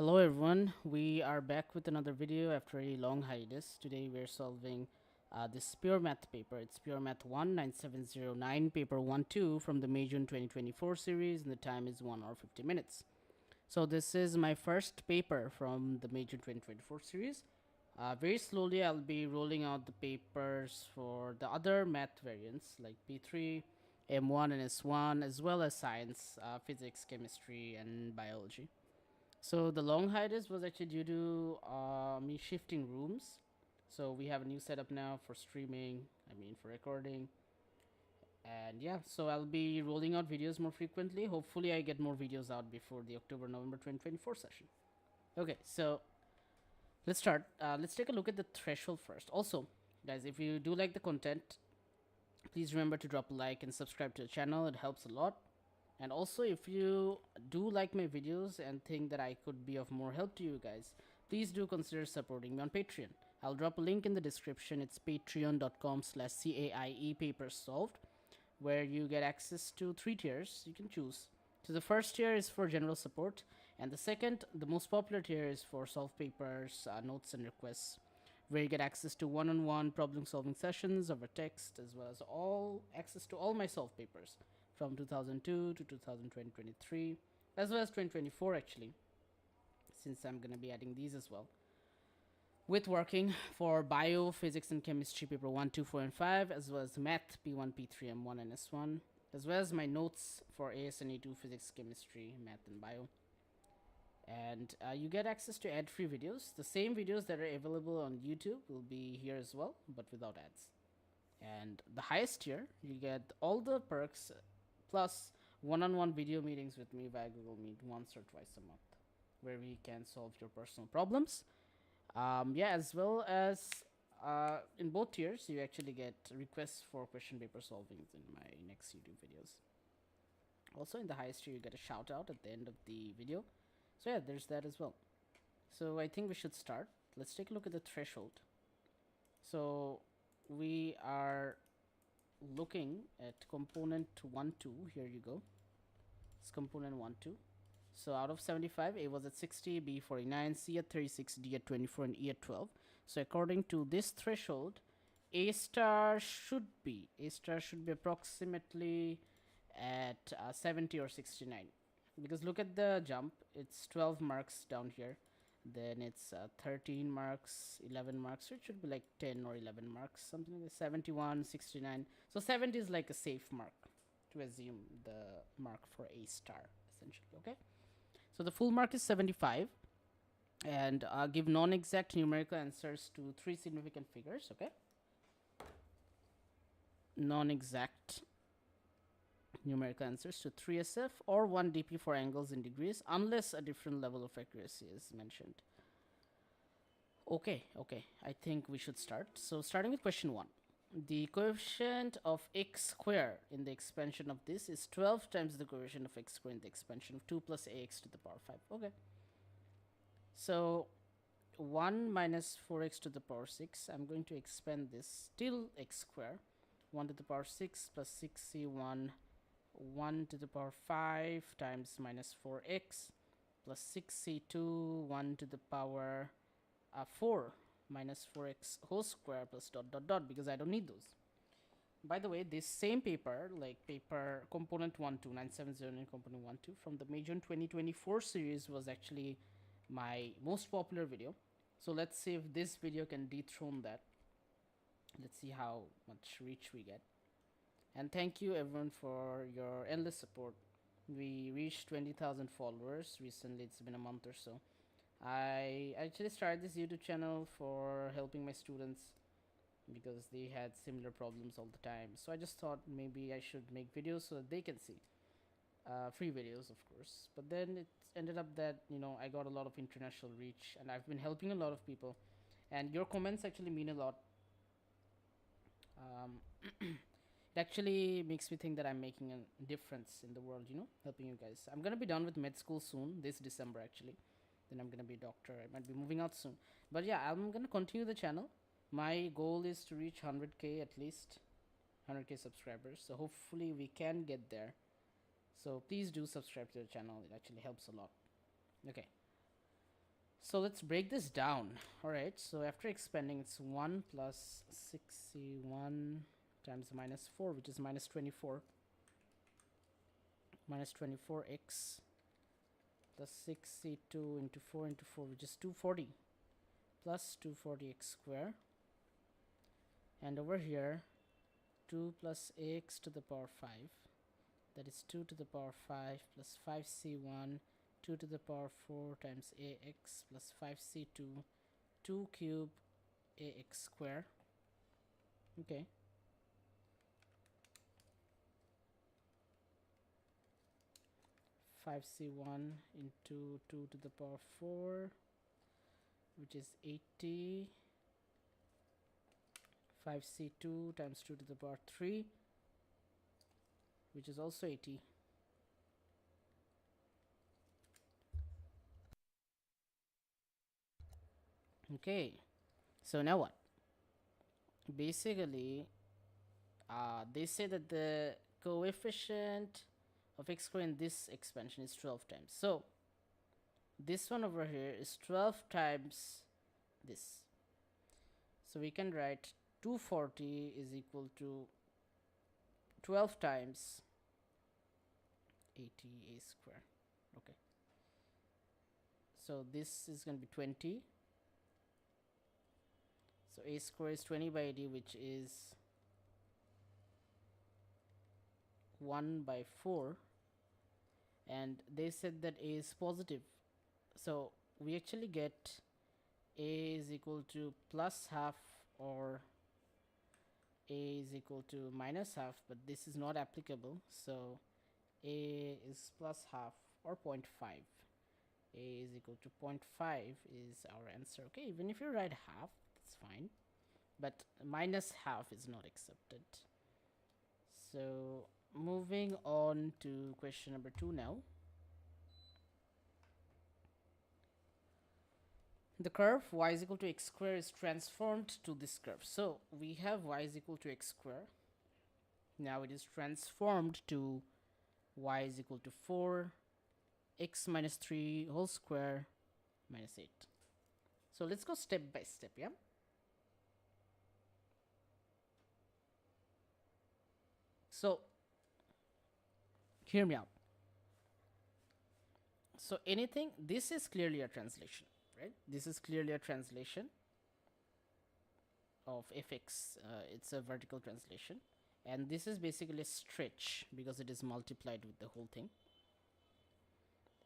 Hello everyone, we are back with another video after a long hiatus. Today we are solving this pure math paper. It's pure math 19709 paper 1-2 from the May June 2024 series, and the time is 1 hour 50 minutes. So this is my first paper from the May June 2024 series. Very slowly I'll be rolling out the papers for the other math variants like P3, M1 and S1, as well as science, physics, chemistry and biology. So the long hiatus was actually due to me shifting rooms. So we have a new setup now for streaming, for recording. And yeah, so I'll be rolling out videos more frequently. Hopefully I get more videos out before the October-November 2024 session. Okay, so let's start. Let's take a look at the threshold first. Also, guys, if you do like the content, please remember to drop a like and subscribe to the channel. It helps a lot. And also, if you do like my videos and think that I could be of more help to you guys, please do consider supporting me on Patreon. I'll drop a link in the description. It's patreon.com/CAIE papers solved, where you get access to 3 tiers you can choose. So the first tier is for general support, and the second, the most popular tier, is for solve papers, notes and requests, where you get access to one-on-one problem solving sessions over text, as well as all access to all my solve papers from 2002 to 2023, as well as 2024 actually, since I'm going to be adding these as well, with working for bio, physics and chemistry paper 1, 2, 4 and 5, as well as math P1, P3, M1 and S1, as well as my notes for AS and E2 physics, chemistry, math and bio. And you get access to ad-free videos. The same videos that are available on YouTube will be here as well, but without ads. And the highest tier, you get all the perks plus one-on-one video meetings with me via Google Meet once or twice a month, where we can solve your personal problems. As well as in both tiers, you actually get requests for question paper solving in my next YouTube videos. Also, in the highest tier, you get a shout out at the end of the video. So yeah, there's that as well. So I think we should start. Let's take a look at the threshold. So we are looking at component 1, 2. Here you go. It's component 1, 2. So out of 75, A was at 60, B 49, C at 36, D at 24, and E at 12. So according to this threshold, A star should be approximately at 70 or 69. Because look at the jump, it's 12 marks down here, then it's 13 marks, 11 marks, so it should be like 10 or 11 marks, something like that. 71, 69. So 70 is like a safe mark to assume the mark for A star, essentially. Okay, so the full mark is 75, and give non-exact numerical answers to 3 significant figures. Okay, non-exact numerical answers to 3 SF or 1 DP for angles in degrees, unless a different level of accuracy is mentioned. Okay, I think we should start. So starting with question 1. The coefficient of x square in the expansion of this is 12 times the coefficient of x square in the expansion of 2 plus ax to the power 5. Okay. So 1 minus 4x to the power 6. I'm going to expand this till x square. 1 to the power 6 plus 6c1 1 to the power 5 times minus 4x plus 6c2 1 to the power 4 minus 4x whole square plus dot dot dot, because I don't need those. By the way, this same paper, like paper component 1-2, 970 component 1-2 from the May June 2024 series, was actually my most popular video. So let's see if this video can dethrone that. Let's see how much reach we get. And thank you everyone for your endless support. We reached 20,000 followers recently. It's been a month or so. I actually started this YouTube channel for helping my students because they had similar problems all the time. So I just thought maybe I should make videos so that they can see. Free videos, of course. But then it ended up that, I got a lot of international reach and I've been helping a lot of people. And your comments actually mean a lot. It actually makes me think that I'm making a difference in the world, helping you guys. I'm going to be done with med school soon, this December actually. Then I'm going to be a doctor. I might be moving out soon. But yeah, I'm going to continue the channel. My goal is to reach 100k at least. 100k subscribers. So hopefully we can get there. So please do subscribe to the channel. It actually helps a lot. Okay. So let's break this down. Alright, so after expanding, it's 1 plus 6c1 times minus 4, which is minus 24. Minus 24x plus 6c2 into 4 into 4, which is 240, plus 240x square. And over here, 2 plus ax to the power 5, that is 2 to the power 5 plus 5c1, 2 to the power 4 times ax plus 5c2, 2 cube ax square. Okay. Five c1 into 2 to the power 4, which is 80. 5c2 times 2 to the power 3, which is also 80. Okay, so now what? Basically, they say that the coefficient of x squared in this expansion is 12 times. So this one over here is 12 times this. So we can write 240 is equal to 12 times 80a square. Okay. So this is going to be 20. So a square is 20 by 80, which is 1 by 4. And they said that a is positive. So we actually get a is equal to plus half, or a is equal to minus half, but this is not applicable. So a is plus half, or 0.5. A is equal to 0.5 is our answer. Okay, even if you write half, that's fine, but minus half is not accepted. So moving on to question number 2 now. The curve y is equal to x square is transformed to this curve. So we have y is equal to x square. Now it is transformed to y is equal to 4 x minus 3 whole square minus 8. So let's go step by step, yeah? So hear me out. So anything, this is clearly a translation, right? This is clearly a translation of fx. It's a vertical translation. And this is basically a stretch because it is multiplied with the whole thing.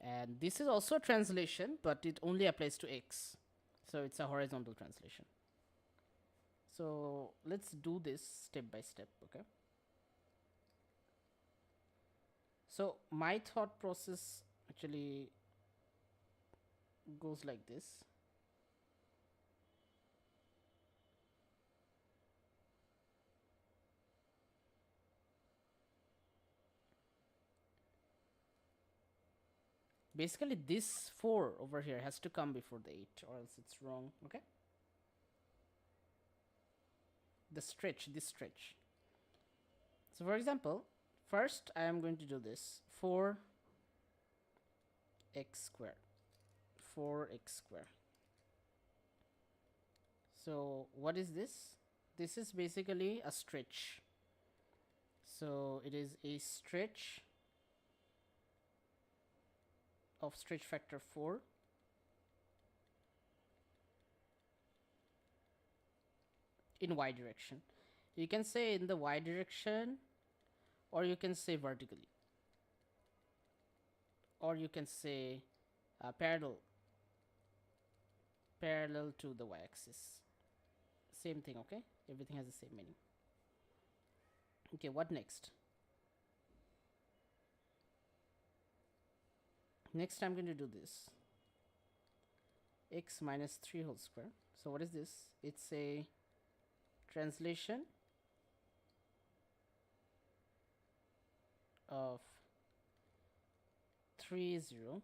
And this is also a translation, but it only applies to x. So it's a horizontal translation. So let's do this step by step, okay? So my thought process actually goes like this. Basically this 4 over here has to come before the 8, or else it's wrong, okay? This stretch. So for example, first I am going to do this 4x squared. 4x squared. So what is this? This is basically a stretch. So it is a stretch of stretch factor 4 in y direction. You can say in the y direction, or you can say vertically, or you can say parallel to the y-axis. Same thing, okay? Everything has the same meaning. Okay, what next? Next I'm going to do this x minus 3 whole square. So what is this? It's a translation of 3, 0.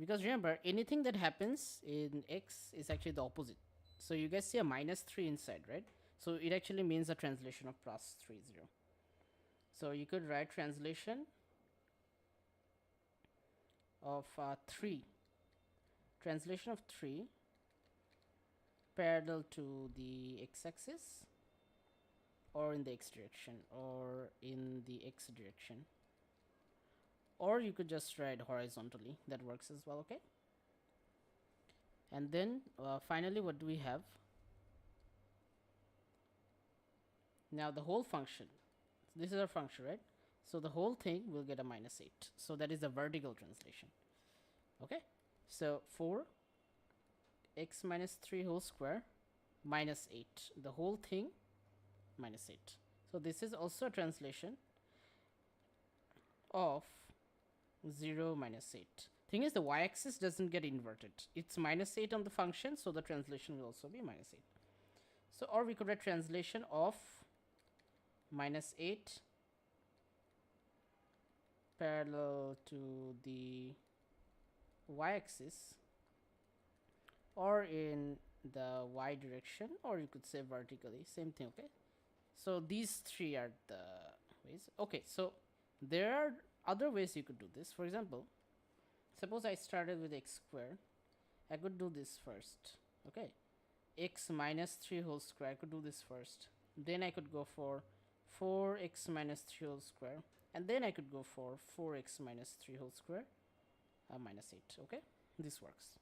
Because remember, anything that happens in x is actually the opposite. So you guys see a minus 3 inside, right? So it actually means a translation of plus 3, 0. So you could write translation of 3. translation of 3 parallel to the x-axis, or in the x direction, or in the x direction, or you could just write horizontally. That works as well. Okay, and then finally, what do we have now? The whole function, this is our function, right? So the whole thing will get a -8. So that is the vertical translation. Okay, so 4x minus 3 whole square -8, the whole thing -8. So this is also a translation of 0 -8. Thing is, the y-axis doesn't get inverted. It's -8 on the function, so the translation will also be -8. So, or we could write translation of -8 parallel to the y-axis, or in the y direction, or you could say vertically, same thing. Okay, so these three are the ways. Okay, so there are other ways you could do this. For example, suppose I started with x squared, I could do this first. Okay, x minus 3 whole square, I could do this first. Then I could go for 4x minus 3 whole square, and then I could go for 4x minus 3 whole square -8. Okay, this works.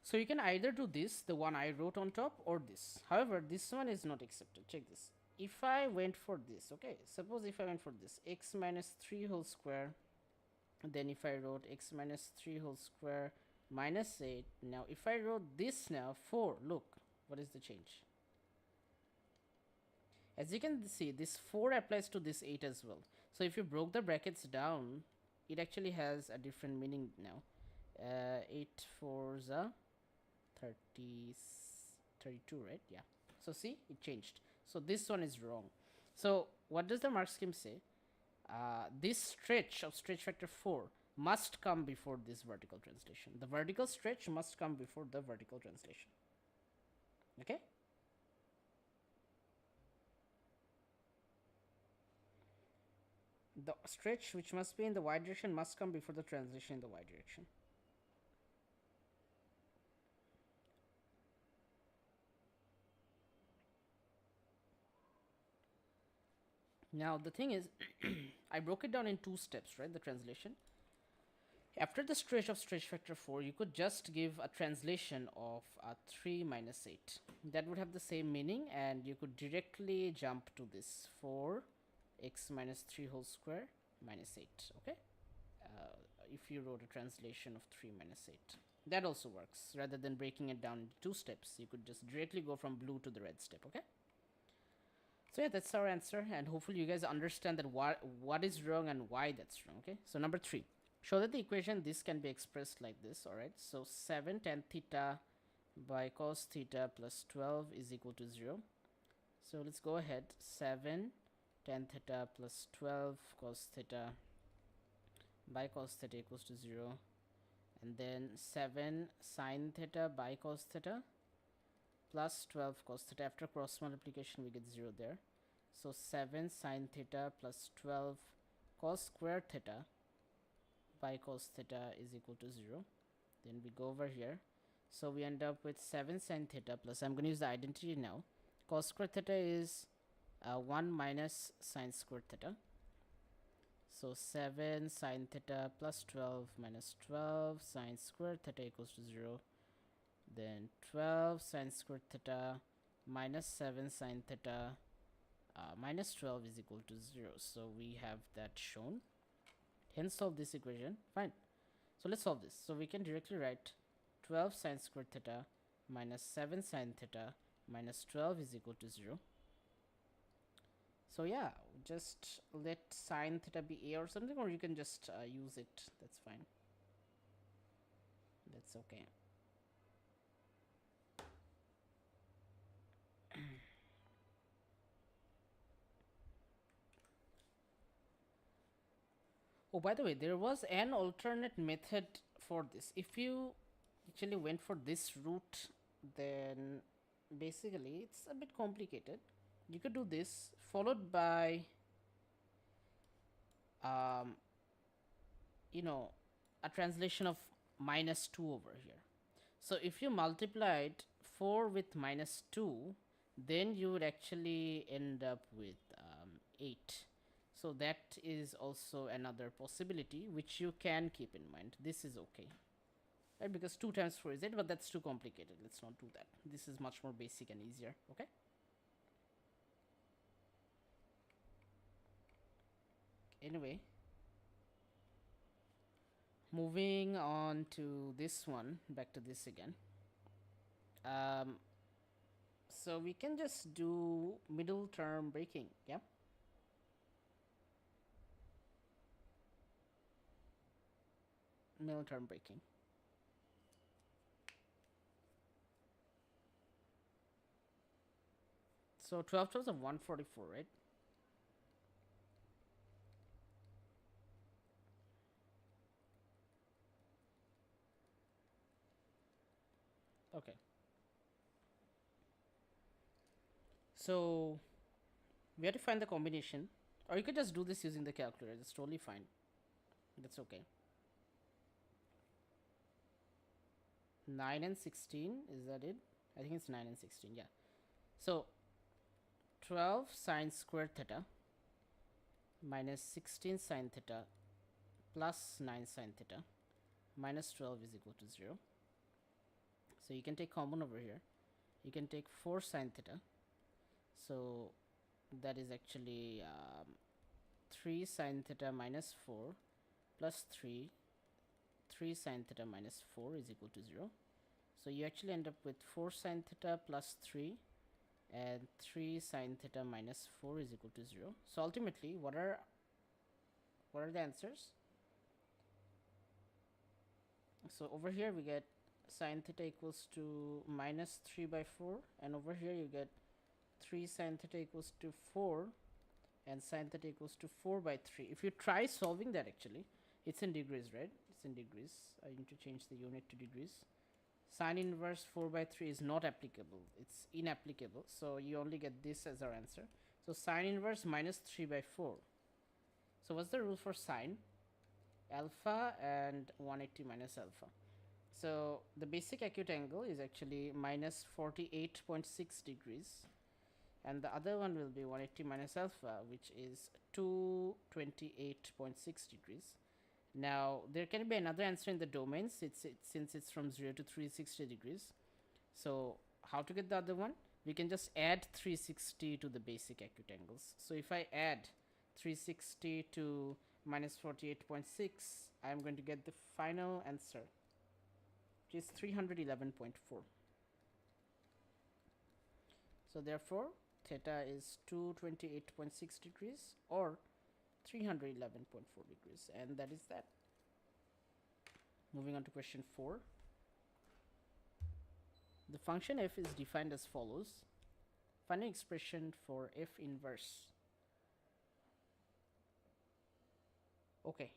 So you can either do this, the one I wrote on top, or this. However, this one is not accepted. Check this. If I went for this, okay, suppose if I went for this, x minus 3 whole square, then if I wrote x minus 3 whole square -8, now if I wrote this now, 4, look, what is the change? As you can see, this 4 applies to this 8 as well. So if you broke the brackets down, it actually has a different meaning now. 8 4s are 32, right? Yeah. So see, it changed. So this one is wrong. So what does the mark scheme say? This stretch of stretch factor 4 must come before this vertical translation. The vertical stretch must come before the vertical translation. Okay? The stretch which must be in the y direction must come before the translation in the y direction. Now the thing is, I broke it down in 2 steps, right? The translation. After the stretch of stretch factor 4, you could just give a translation of 3 minus 8. That would have the same meaning, and you could directly jump to this 4x minus 3 whole square minus 8. Okay, if you wrote a translation of 3 minus 8, that also works. Rather than breaking it down into 2 steps, you could just directly go from blue to the red step. Okay, so yeah, that's our answer, and hopefully you guys understand that what is wrong and why that's wrong. Okay, so number 3, show that the equation this can be expressed like this. All right, so 7 tan theta by cos theta plus 12 is equal to 0. So let's go ahead. 7 tan theta plus 12 cos theta by cos theta equals to 0, and then 7 sin theta by cos theta plus 12 cos theta. After cross multiplication we get 0 there. So 7 sin theta plus 12 cos square theta by cos theta is equal to 0. Then we go over here, so we end up with 7 sin theta plus, I'm going to use the identity now, cos square theta is 1 minus sin square theta. So 7 sin theta plus 12 minus 12 sin square theta equals to 0. Then 12 sin square theta minus 7 sin theta minus 12 is equal to 0. So we have that shown. Hence solve this equation. Fine. So let's solve this. So we can directly write 12 sin square theta minus 7 sin theta minus 12 is equal to 0. So yeah, just let sin theta be a or something, or you can just use it. That's fine. That's okay. Oh, by the way, there was an alternate method for this. If you actually went for this route, then basically it's a bit complicated. You could do this followed by you know, a translation of minus 2 over here. So if you multiplied 4 with minus 2, then you would actually end up with 8. So that is also another possibility which you can keep in mind. This is okay, right? Because 2 times 4 is 8, but that's too complicated. Let's not do that. This is much more basic and easier, okay? Anyway, moving on to this one, back to this again. So we can just do middle term breaking, yeah? Middle term breaking. So 12 12s of 144, right? Okay. So we have to find the combination, or you could just do this using the calculator. It's totally fine. That's okay. 9 and 16, is that it? I think it's 9 and 16, yeah. So 12 sine square theta minus 16 sine theta plus 9 sine theta minus 12 is equal to 0. So you can take common over here. You can take 4 sine theta. So that is actually 3 sine theta minus 4 plus 3 sine theta minus 4 is equal to 0. So you actually end up with 4 sine theta plus 3 and 3 sine theta minus 4 is equal to 0. So ultimately, what are the answers? So over here we get sine theta equals to minus 3 by 4, and over here you get 3 sine theta equals to 4 and sine theta equals to 4 by 3. If you try solving that, actually it's in degrees, right? It's in degrees. I need to change the unit to degrees. Sine inverse 4 by 3 is not applicable, it's inapplicable, so you only get this as our answer. So sine inverse minus 3 by 4. So what's the rule for sine? Alpha and 180 minus alpha. So the basic acute angle is actually minus 48.6 degrees, and the other one will be 180 minus alpha, which is 228.6 degrees. Now there can be another answer in the domains, since it's from 0 to 360 degrees. So how to get the other one? We can just add 360 to the basic acute angles. So if I add 360 to minus 48.6, I am going to get the final answer, which is 311.4. So therefore theta is 228.6 degrees or 311.4 degrees, and that is that. Moving on to question 4. The function f is defined as follows. Find an expression for f inverse. Okay.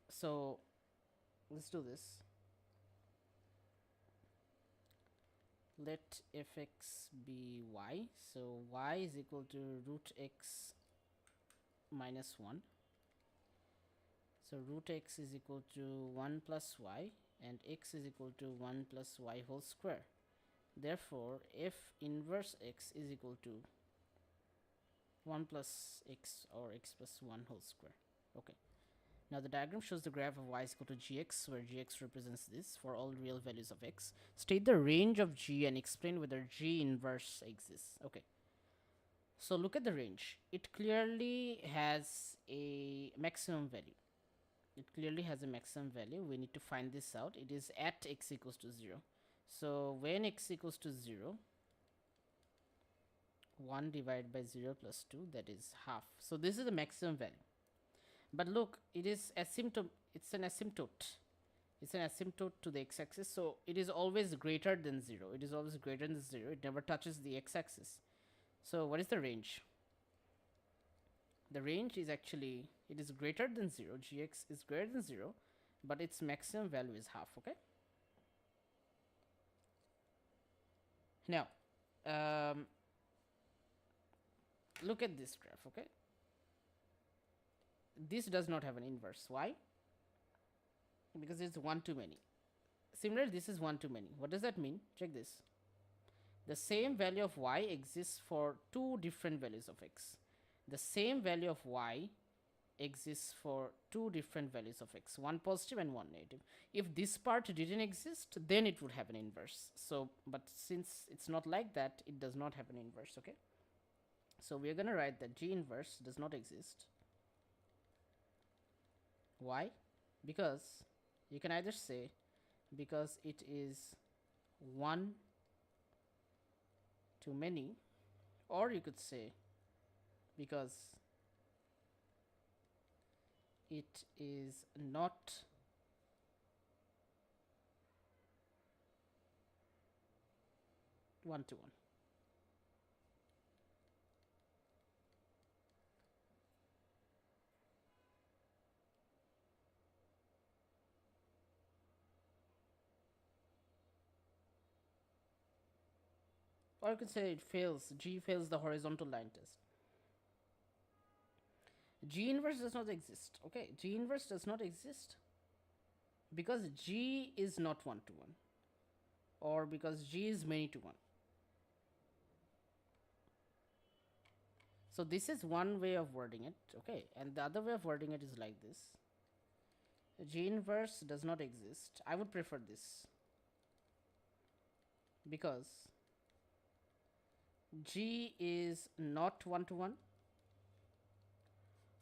So let's do this. Let fx be y. So y is equal to root x minus 1. So root x is equal to 1 plus y, and x is equal to 1 plus y whole square. Therefore f inverse x is equal to 1 plus x, or x plus 1 whole square. Okay. Now the diagram shows the graph of y is equal to gx, where gx represents this for all real values of x. State the range of g and explain whether g inverse exists. Okay. So look at the range. It clearly has a maximum value. It clearly has a maximum value. We need to find this out. It is at x equals to 0. So when x equals to 0, 1 divided by 0 plus 2, that is half. So this is the maximum value. But look, it is asymptote. It's an asymptote. It's an asymptote to the x-axis. So it is always greater than 0. It is always greater than 0. It never touches the x-axis. So what is the range? The range is actually, it is greater than 0. Gx is greater than 0, but its maximum value is half. Okay. Now, look at this graph. Okay. this does not have an inverse. Why? Because it's one too many. Similarly, this is one too many. What does that mean? Check this. The same value of y exists for two different values of x. The same value of y exists for two different values of x, one positive and one negative. If this part didn't exist, then it would have an inverse. So, but since it's not like that, it does not have an inverse, okay? So we are going to write that G inverse does not exist. Why? Because you can either say because it is one too many, or you could say because it is not one to one. Or you could say it fails, G fails the horizontal line test. G inverse does not exist. Okay, G inverse does not exist because G is not one to one, or because G is many to one. So this is one way of wording it, okay, and the other way of wording it is like this. G inverse does not exist. I would prefer this because G is not one to one,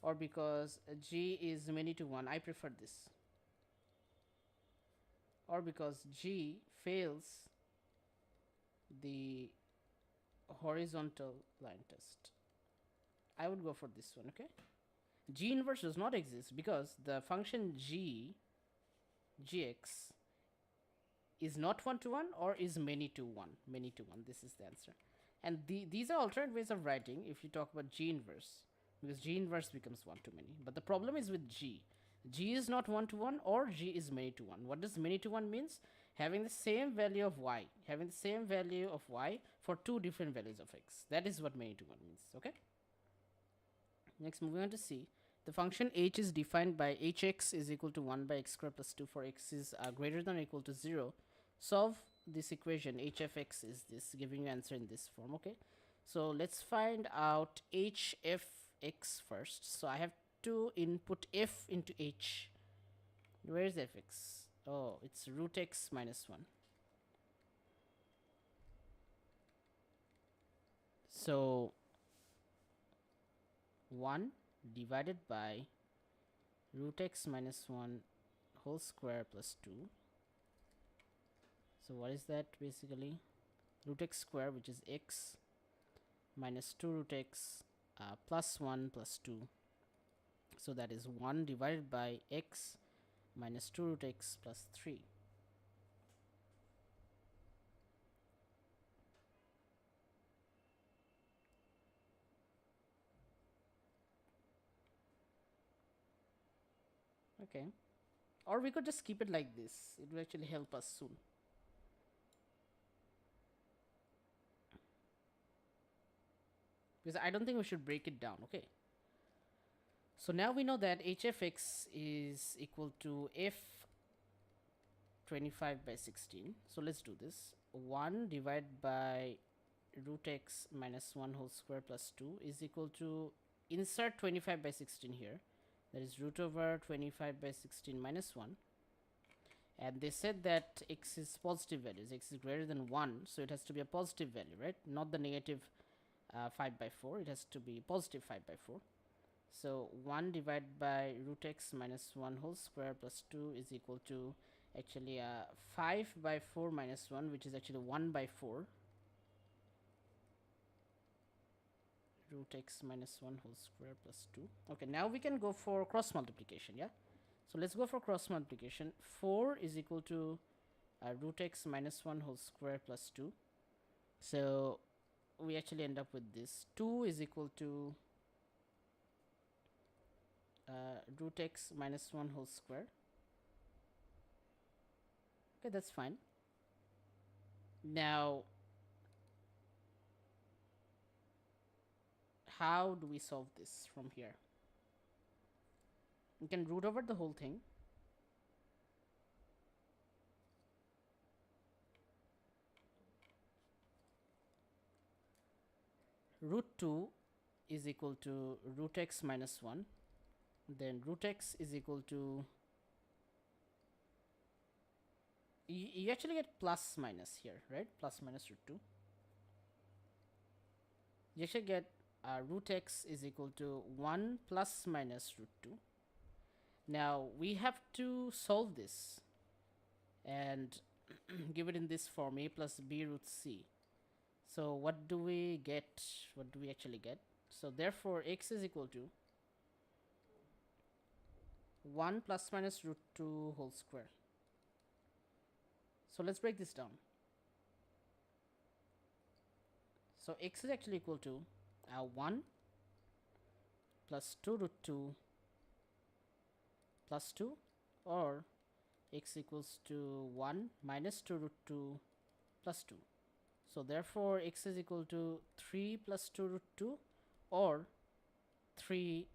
or because G is many to one. I prefer this. Or because G fails the horizontal line test. I would go for this one, okay? G inverse does not exist because the function gx is not one to one or is many to one. Many to one. This is the answer. And these are alternate ways of writing if you talk about G inverse, because G inverse becomes one to many. But the problem is with G. G is not one to one or G is many to one. What does many to one means? Having the same value of y, having the same value of y for two different values of x. That is what many to one means, okay? Next, moving on to C. The function h is defined by hx is equal to 1 by x squared plus 2 for x is greater than or equal to 0. Solve this equation. H f x is this, giving you answer in this form, okay? So let's find out h f x first. So I have to input f into h. Where is fx? Oh, it's root x minus 1. So 1 divided by root x minus 1 whole square plus 2. So what is that basically? Root x square, which is x, minus 2 root x plus 1 plus 2. So that is 1 divided by x minus 2 root x plus 3. Okay. Or we could just keep it like this. It will actually help us soon. Because I don't think we should break it down, okay? So now we know that hfx is equal to f 25 by 16. So let's do this. 1 divided by root x minus 1 whole square plus 2 is equal to, insert 25 by 16 here. That is root over 25 by 16 minus 1. And they said that x is positive values. X is greater than 1. So it has to be a positive value, right? Not the negative 5 by 4. It has to be positive 5 by 4. So 1 divided by root x minus 1 whole square plus 2 is equal to actually 5 by 4 minus 1, which is actually 1 by 4. Root x minus 1 whole square plus 2. Okay, now we can go for cross multiplication, yeah? So let's go for cross multiplication. 4 is equal to root x minus 1 whole square plus 2. So we actually end up with this. 2 is equal to root x minus 1 whole square. Okay, that's fine. Now, how do we solve this from here? You can root over the whole thing. Root 2 is equal to root x minus 1. Then root x is equal to, you actually get plus minus here, right? Plus minus root 2. You actually get root x is equal to 1 plus minus root 2. Now we have to solve this and give it in this form, a plus b root c. So what do we get? What do we actually get? So therefore x is equal to 1 plus minus root 2 whole square. So let's break this down. So x is actually equal to 1 plus 2 root 2 plus 2, or x equals to 1 minus 2 root 2 plus 2. So therefore x is equal to 3 plus 2 root 2, or 3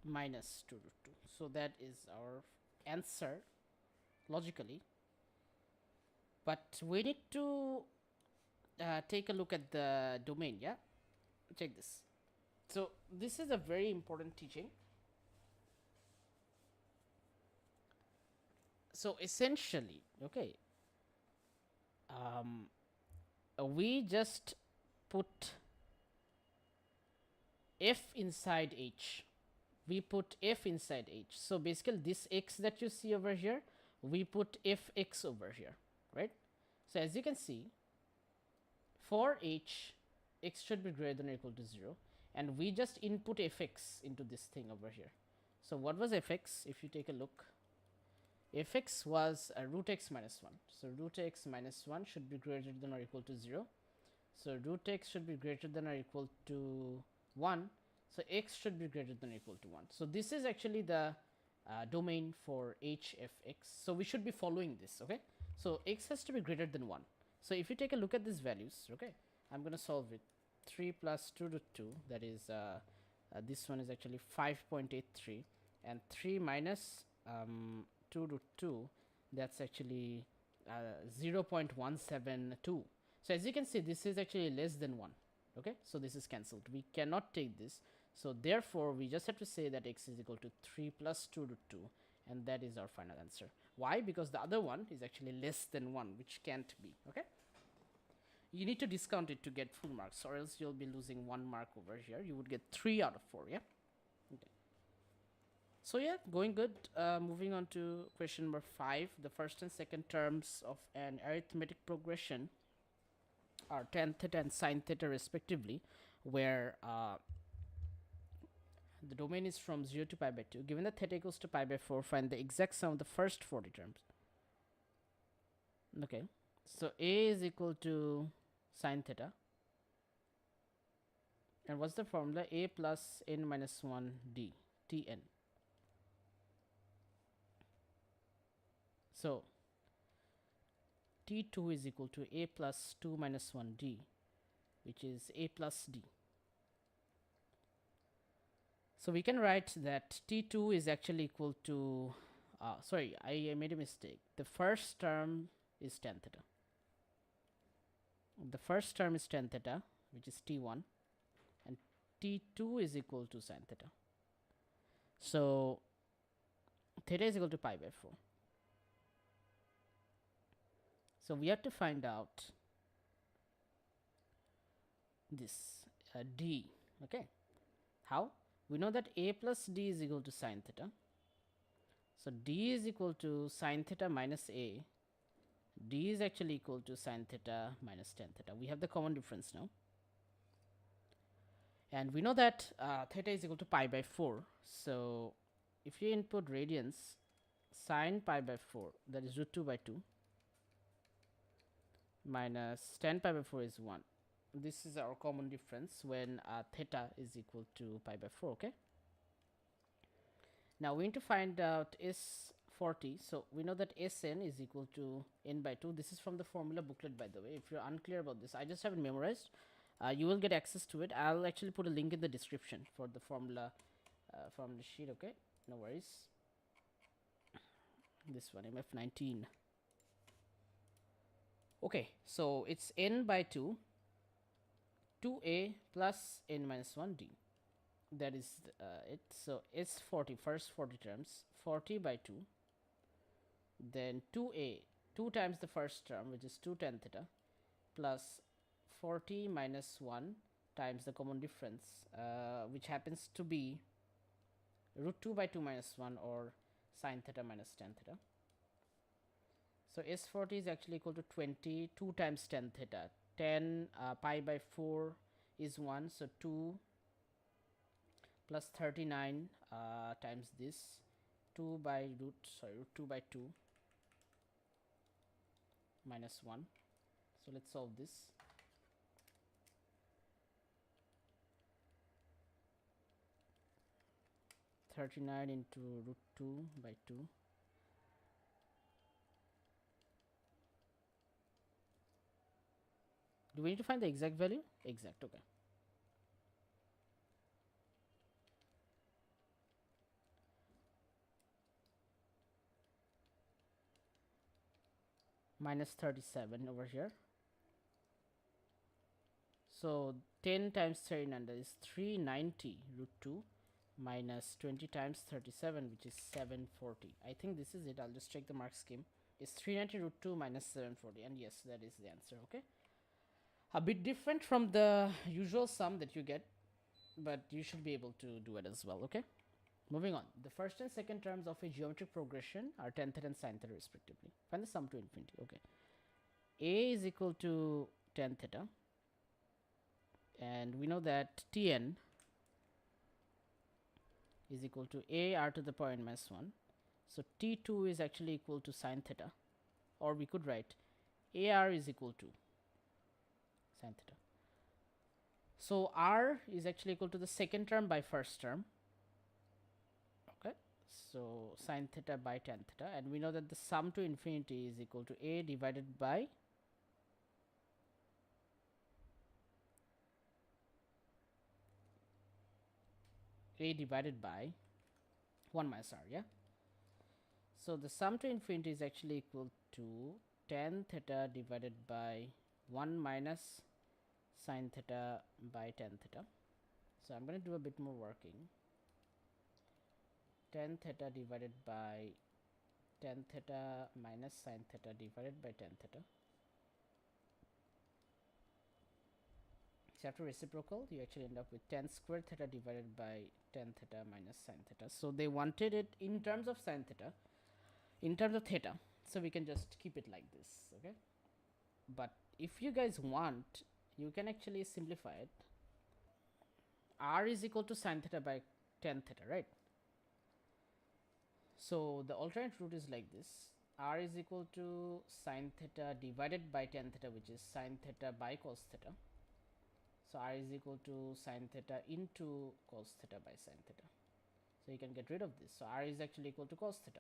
minus 2 root 2. So that is our answer logically. But we need to take a look at the domain. Yeah, check this. So this is a very important teaching. So essentially, okay, we just put f inside h. We put f inside h. So basically this x that you see over here, we put fx over here, right? So as you can see, for h, x should be greater than or equal to 0, and we just input fx into this thing over here. So what was fx? If you take a look, fx was root x minus 1. So root x minus 1 should be greater than or equal to 0. So root x should be greater than or equal to 1. So x should be greater than or equal to 1. So this is actually the domain for hfx. So we should be following this, okay? So x has to be greater than 1. So if you take a look at these values, okay, I'm going to solve it. 3 plus 2 root 2, that is, this one is actually 5.83, and 3 minus 2 root 2, that's actually 0.172. So as you can see, this is actually less than 1. Okay, so this is cancelled. We cannot take this. So therefore, we just have to say that x is equal to 3 plus 2 root 2, and that is our final answer. Why? Because the other one is actually less than 1, which can't be. Okay, you need to discount it to get full marks, or else you'll be losing 1 mark over here. You would get 3 out of 4. Yeah. Okay. So yeah, going good. Moving on to question number 5. The first and second terms of an arithmetic progression are tan theta and sin theta respectively, where the domain is from 0 to pi by 2. Given that theta equals to pi by 4, find the exact sum of the first 40 terms. Okay, so a is equal to sin theta, and what's the formula? A plus n minus 1 d, tn. So t2 is equal to a plus 2 minus 1 d, which is a plus d. So we can write that t2 is actually equal to, sorry, I made a mistake. The first term is tan theta. The first term is tan theta, which is t1, and t2 is equal to sin theta. So theta is equal to pi by 4. So we have to find out this d. Okay, how? We know that a plus d is equal to sin theta. So d is equal to sin theta minus a. D is actually equal to sin theta minus tan theta. We have the common difference now. And we know that theta is equal to pi by 4. So if you input radians, sin pi by 4, that is root 2 by 2, minus tan pi by 4 is 1. This is our common difference when theta is equal to pi by 4, okay? Now we need to find out S40. So we know that Sn is equal to n by 2. This is from the formula booklet, by the way. If you're unclear about this, I just haven't memorized. You will get access to it. I'll actually put a link in the description for the formula from the sheet. Okay, no worries. This one, MF19. Okay, so it's n by 2, 2a plus n minus 1d. That is it. So it's 40, first 40 terms, 40 by 2. Then 2a, 2 times the first term, which is 2 tan theta, plus 40 minus 1 times the common difference, which happens to be root 2 by 2 minus 1, or sine theta minus tan theta. So S40 is actually equal to 20, 2 times tan theta. 10 pi by 4 is 1, so 2 plus 39 times this, 2 by root 2 by 2 minus 1. So let's solve this. (39 into root 2 by 2). Do we need to find the exact value? Exact, okay. Minus 37 over here. So 10 times 39, that is 390 root 2 minus 20 times 37, which is 740. I think this is it. I'll just check the mark scheme. It's 390 root 2 minus 740, and yes, that is the answer. Okay, a bit different from the usual sum that you get, but you should be able to do it as well. Okay, moving on. The first and second terms of a geometric progression are tan theta and sine theta respectively. Find the sum to infinity. Okay, a is equal to tan theta, and we know that Tn is equal to a r to the power n minus 1. So T2 is actually equal to sine theta, or we could write AR is equal to sine theta. So R is actually equal to the second term by first term. Okay, so sine theta by tan theta, and we know that the sum to infinity is equal to a divided by a divided by 1 minus r. Yeah, so the sum to infinity is actually equal to tan theta divided by 1 minus sine theta by tan theta. So I'm going to do a bit more working. Tan theta divided by tan theta minus sine theta divided by tan theta. So after reciprocal, you actually end up with tan squared theta divided by tan theta minus sine theta. So they wanted it in terms of sine theta, in terms of theta, so we can just keep it like this. Okay, but if you guys want, you can actually simplify it. R is equal to sine theta by tan theta, right? So the alternate root is like this. R is equal to sine theta divided by tan theta, which is sine theta by cos theta. So R is equal to sine theta into cos theta by sine theta. So you can get rid of this. So R is actually equal to cos theta.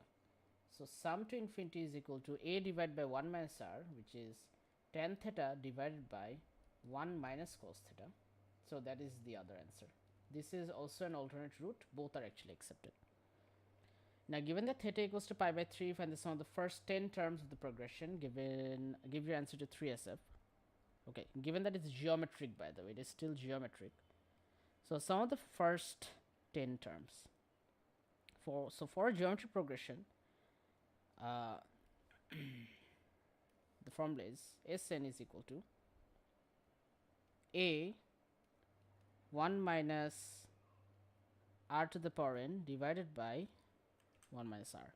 So sum to infinity is equal to a divided by 1 minus r, which is tan theta divided by 1 minus cos theta. So that is the other answer. This is also an alternate root. Both are actually accepted. Now given that theta equals to pi by 3, find the sum of the first 10 terms of the progression. Give your answer to 3SF. Okay, given that it's geometric, by the way, it is still geometric. So sum of the first 10 terms. For a geometric progression, the formula is Sn is equal to a 1 minus r to the power n divided by 1 minus r.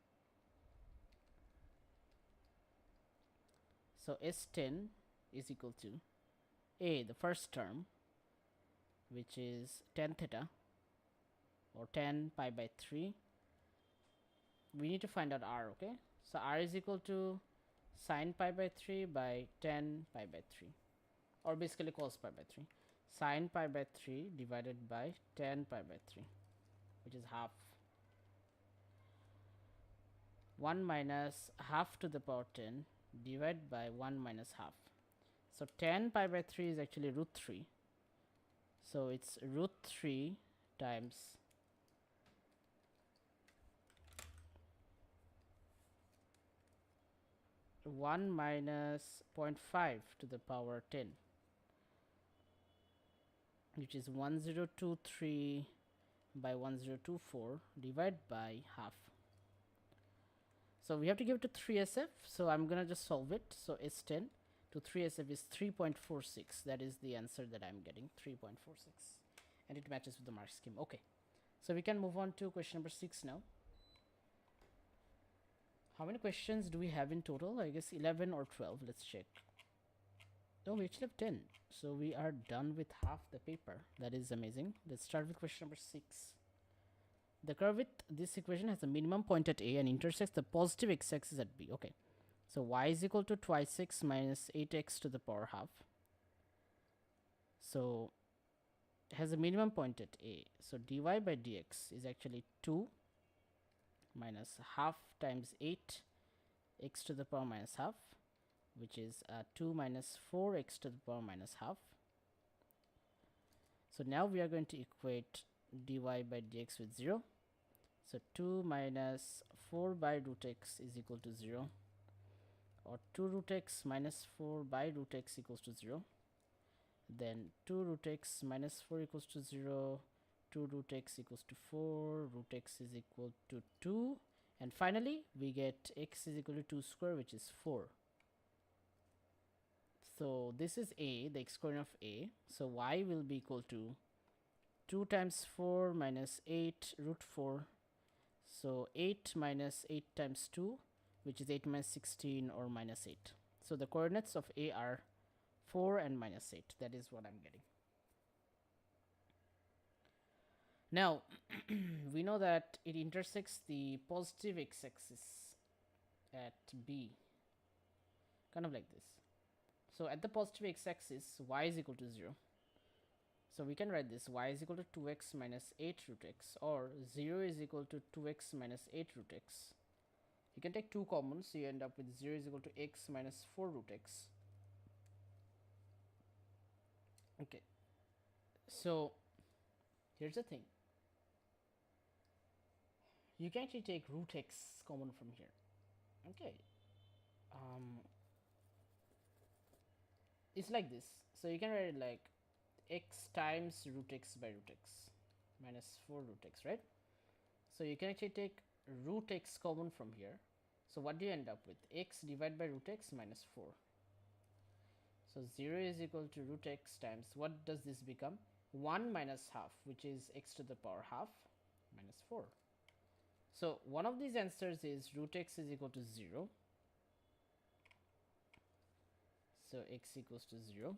So S10 is equal to a, the first term, which is tan theta, or tan pi by 3. We need to find out r. Okay, so r is equal to sine pi by 3 by tan pi by 3, or basically cos pi by 3. Sine pi by 3 divided by tan pi by 3, which is half. 1 minus half to the power 10 divided by 1 minus half. So tan pi by 3 is actually root 3. So it's root 3 times 1 minus 0.5 to the power 10, which is 1023 by 1024 divided by half. So we have to give it to 3SF, so I'm gonna just solve it. So S10 to 3SF is 3.46. That is the answer that I'm getting, 3.46, and it matches with the mark scheme. Okay, so we can move on to question number 6 now. How many questions do we have in total? I guess 11 or 12. Let's check. No, we actually have 10. So we are done with half the paper. That is amazing. Let's start with question number 6. The curve with this equation has a minimum point at A and intersects the positive x-axis at B. Okay. So y is equal to twice x minus 8x to the power half. So it has a minimum point at A. So dy by dx is actually 2 minus half times 8 x to the power minus half, which is 2 minus 4x to the power minus half. So now we are going to equate dy by dx with 0. So 2 minus 4 by root x is equal to 0, or 2 root x minus 4 by root x equals to 0. Then 2 root x minus 4 equals to 0, 2 root x equals to 4, root x is equal to 2, and finally we get x is equal to 2 square, which is 4. So this is A, the x coordinate of A. So y will be equal to 2 times 4 minus 8 root 4. So 8 minus 8 times 2, which is 8 minus 16 or minus 8. So the coordinates of A are 4 and minus 8. That is what I'm getting. Now, we know that it intersects the positive x-axis at B, kind of like this. So at the positive x-axis, y is equal to 0. So we can write this, y is equal to 2x minus 8 root x, or 0 is equal to 2x minus 8 root x. You can take 2 common, so you end up with 0 is equal to x minus 4 root x. Okay, so here's the thing. You can actually take root x common from here. Okay, it's like this. So you can write it like x times root x by root x minus 4 root x, right? So you can actually take root x common from here. So what do you end up with? X divided by root x minus 4. So 0 is equal to root x times, what does this become? 1 minus half, which is x to the power half minus 4. So one of these answers is root x is equal to 0. So x equals to 0.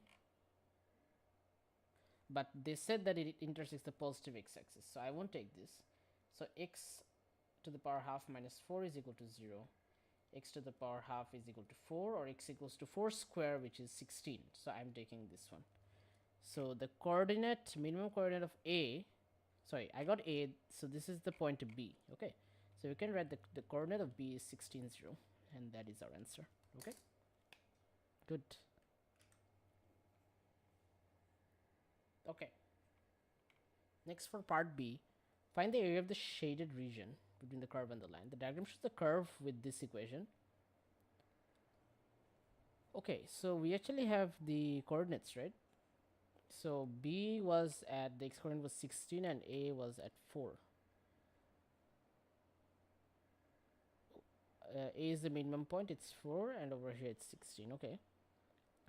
But they said that it intersects the positive x-axis, so I won't take this. So x to the power half minus 4 is equal to 0. X to the power half is equal to 4, or x equals to 4 square, which is 16. So I'm taking this one. So the coordinate, minimum coordinate of A, sorry, I got A, so this is the point of B. Okay, so you can write the coordinate of B is 16, 0, and that is our answer. Okay, good. Okay, next for part B, find the area of the shaded region between the curve and the line. The diagram shows the curve with this equation. Okay, so we actually have the coordinates, right? So B was at, the x coordinate was 16 and A was at 4. A is the minimum point, it's 4, and over here it's 16. Okay,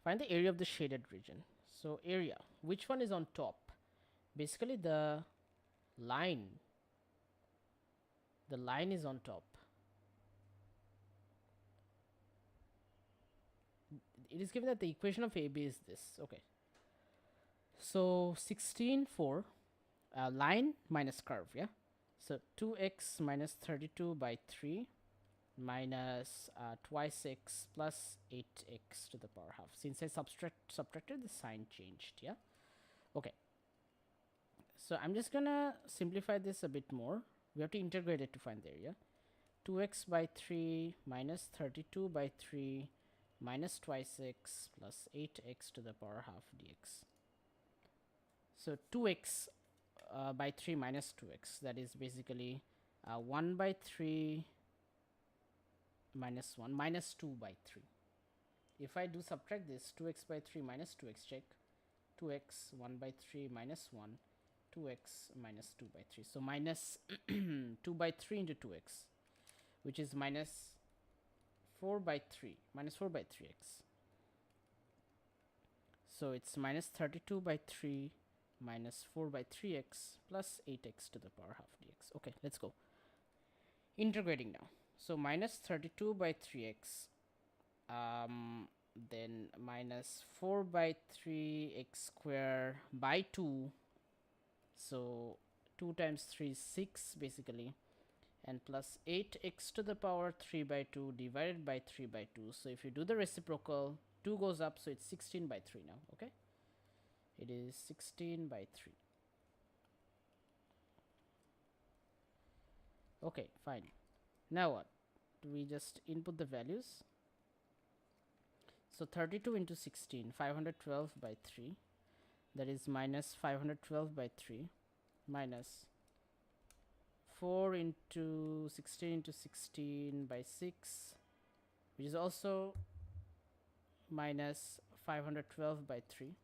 find the area of the shaded region. So area, which one is on top? Basically the line is on top. It is given that the equation of AB is this. Okay, so 16, 4, line minus curve, yeah? So 2x minus 32 by 3 minus twice x plus 8x to the power half. Since I subtracted, the sign changed, yeah? Okay, so I'm just gonna simplify this a bit more. We have to integrate it to find the area. 2x by 3 minus 32 by 3 minus twice x plus 8x to the power half dx. So 2x by 3 minus 2x, that is basically 1 by 3 minus 1 minus 2 by 3. If I do subtract this, 2x by 3 minus 2x, check, 2x 1 by 3 minus 1, 2x minus 2 by 3. So minus 2 by 3 into 2x, which is minus 4 by 3, minus 4 by 3x. So it's minus 32 by 3 minus 4 by 3x plus 8x to the power half dx. Okay, let's go. Integrating now. So minus 32 by 3x, then minus 4 by 3x square by 2. So 2 times 3 is 6 basically, and plus 8x to the power 3 by 2 divided by 3 by 2. So if you do the reciprocal, 2 goes up, so it's 16 by 3 now. Okay, it is 16 by 3. Okay, fine. Now what? Do we just input the values? So 32 into 16, 512 by 3, that is minus 512 by 3, minus 4 into 16 into 16 by 6, which is also minus 512 by 3,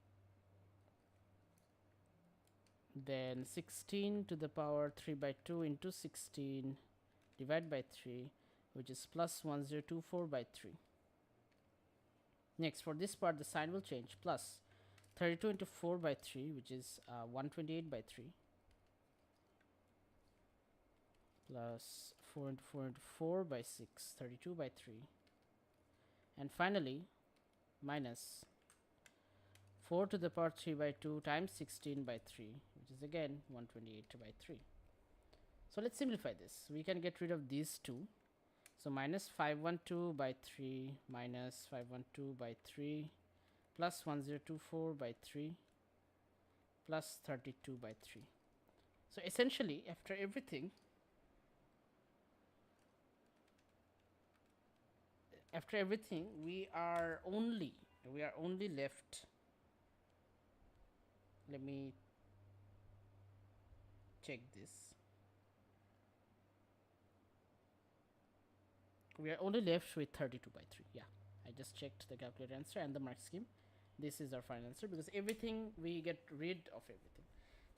then 16 to the power 3 by 2 into 16 divided by 3, which is plus 1024 by 3. Next, for this part the sign will change, plus 32 into 4 by 3, which is 128 by 3, plus 4 into 4 into 4 by 6, 32 by 3, and finally minus 4 to the power 3 by 2 times 16 by 3, which is again 128 by 3. So let's simplify this. We can get rid of these two. So minus 512 by 3 minus 512 by 3 plus 1024 by 3 plus 32 by 3. So essentially after everything, we are only left, let me check this, we are only left with 32 by 3. Yeah, I just checked the calculator answer and the mark scheme. This is our final answer because everything, we get rid of everything.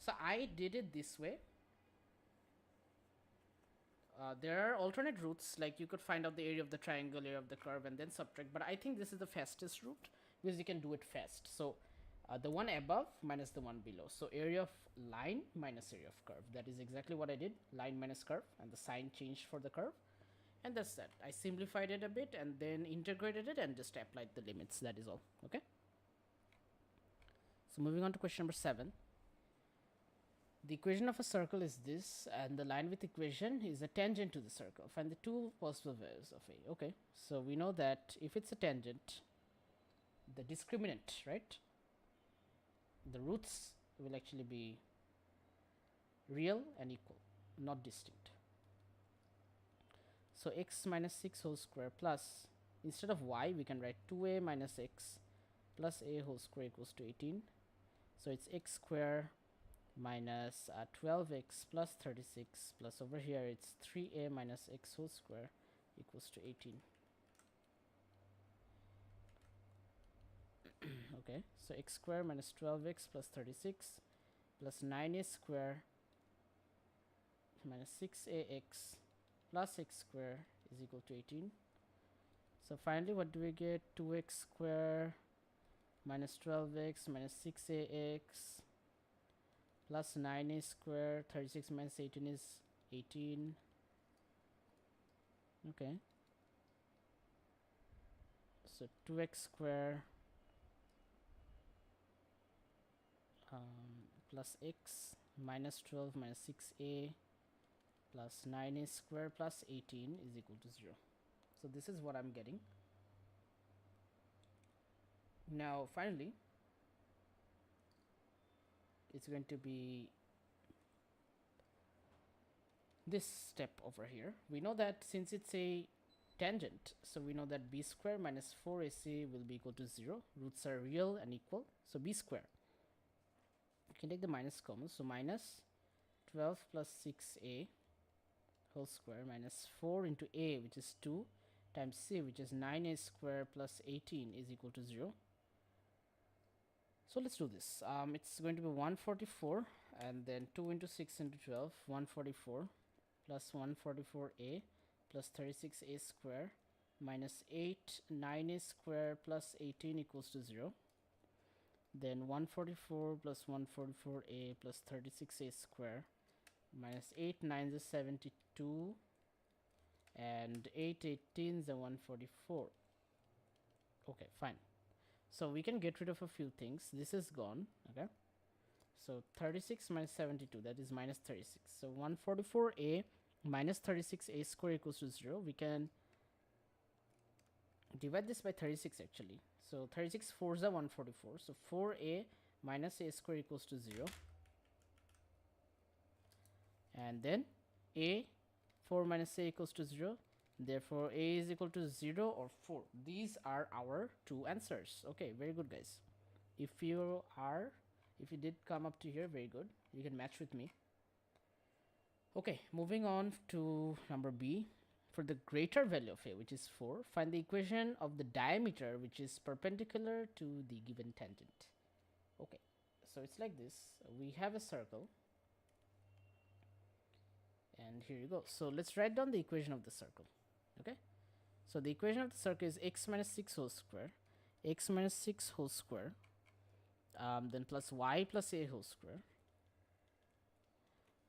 So I did it this way. There are alternate routes, like you could find out the area of the triangle, area of the curve, and then subtract, but I think this is the fastest route because you can do it fast. So the one above minus the one below, so area of line minus area of curve. That is exactly what I did, line minus curve, and the sign changed for the curve, and that's that. I simplified it a bit and then integrated it and just applied the limits. That is all. Okay, so moving on to question number 7. The equation of a circle is this, and the line with equation is a tangent to the circle. Find the two possible values of A. Okay, so we know that if it's a tangent, the discriminant, right, the roots will actually be real and equal, not distinct. So x minus 6 whole square plus, instead of y we can write 2a minus x plus a whole square equals to 18. So it's x square minus 12x plus 36 plus over here it's 3a minus x whole square equals to 18. Okay, so x square minus 12x plus 36 plus 9a square minus 6ax plus x square is equal to 18. So finally what do we get? 2x square minus 12x minus 6ax plus 9a square, 36 minus 18 is 18. Okay, so 2x square plus x minus 12 minus 6a plus 9a square plus 18 is equal to 0. So this is what I'm getting. Now finally it's going to be this step over here. We know that since it's a tangent, so we know that b square minus 4ac will be equal to 0. Roots are real and equal, so b square, you can take the minus common, so minus 12 plus 6a whole square minus 4 into a, which is 2, times c, which is 9a square plus 18 is equal to 0. So let's do this. It's going to be 144 and then 2 into 6 into 12, 144 plus 144a plus 36a square minus 8 9a square plus 18 equals to 0. Then 144 plus 144a plus 36a square minus 8 9 is 72 and 8 18 is 144. Okay, fine. So we can get rid of a few things. This is gone. Okay, so 36 minus 72, that is minus 36. So 144a minus 36a square equals to 0. We can divide this by 36 actually. So 36 4s are 144. So 4a minus a square equals to 0. And then a 4 minus a equals to 0. Therefore a is equal to 0 or 4. These are our two answers. Okay, very good guys. If you did come up to here, very good. You can match with me. Okay, moving on to number B. For the greater value of a, which is 4, find the equation of the diameter which is perpendicular to the given tangent. Okay, so it's like this. We have a circle. And here you go. So let's write down the equation of the circle. Okay, so the equation of the circle is x minus 6 whole square, x minus 6 whole square, then plus y plus a whole square,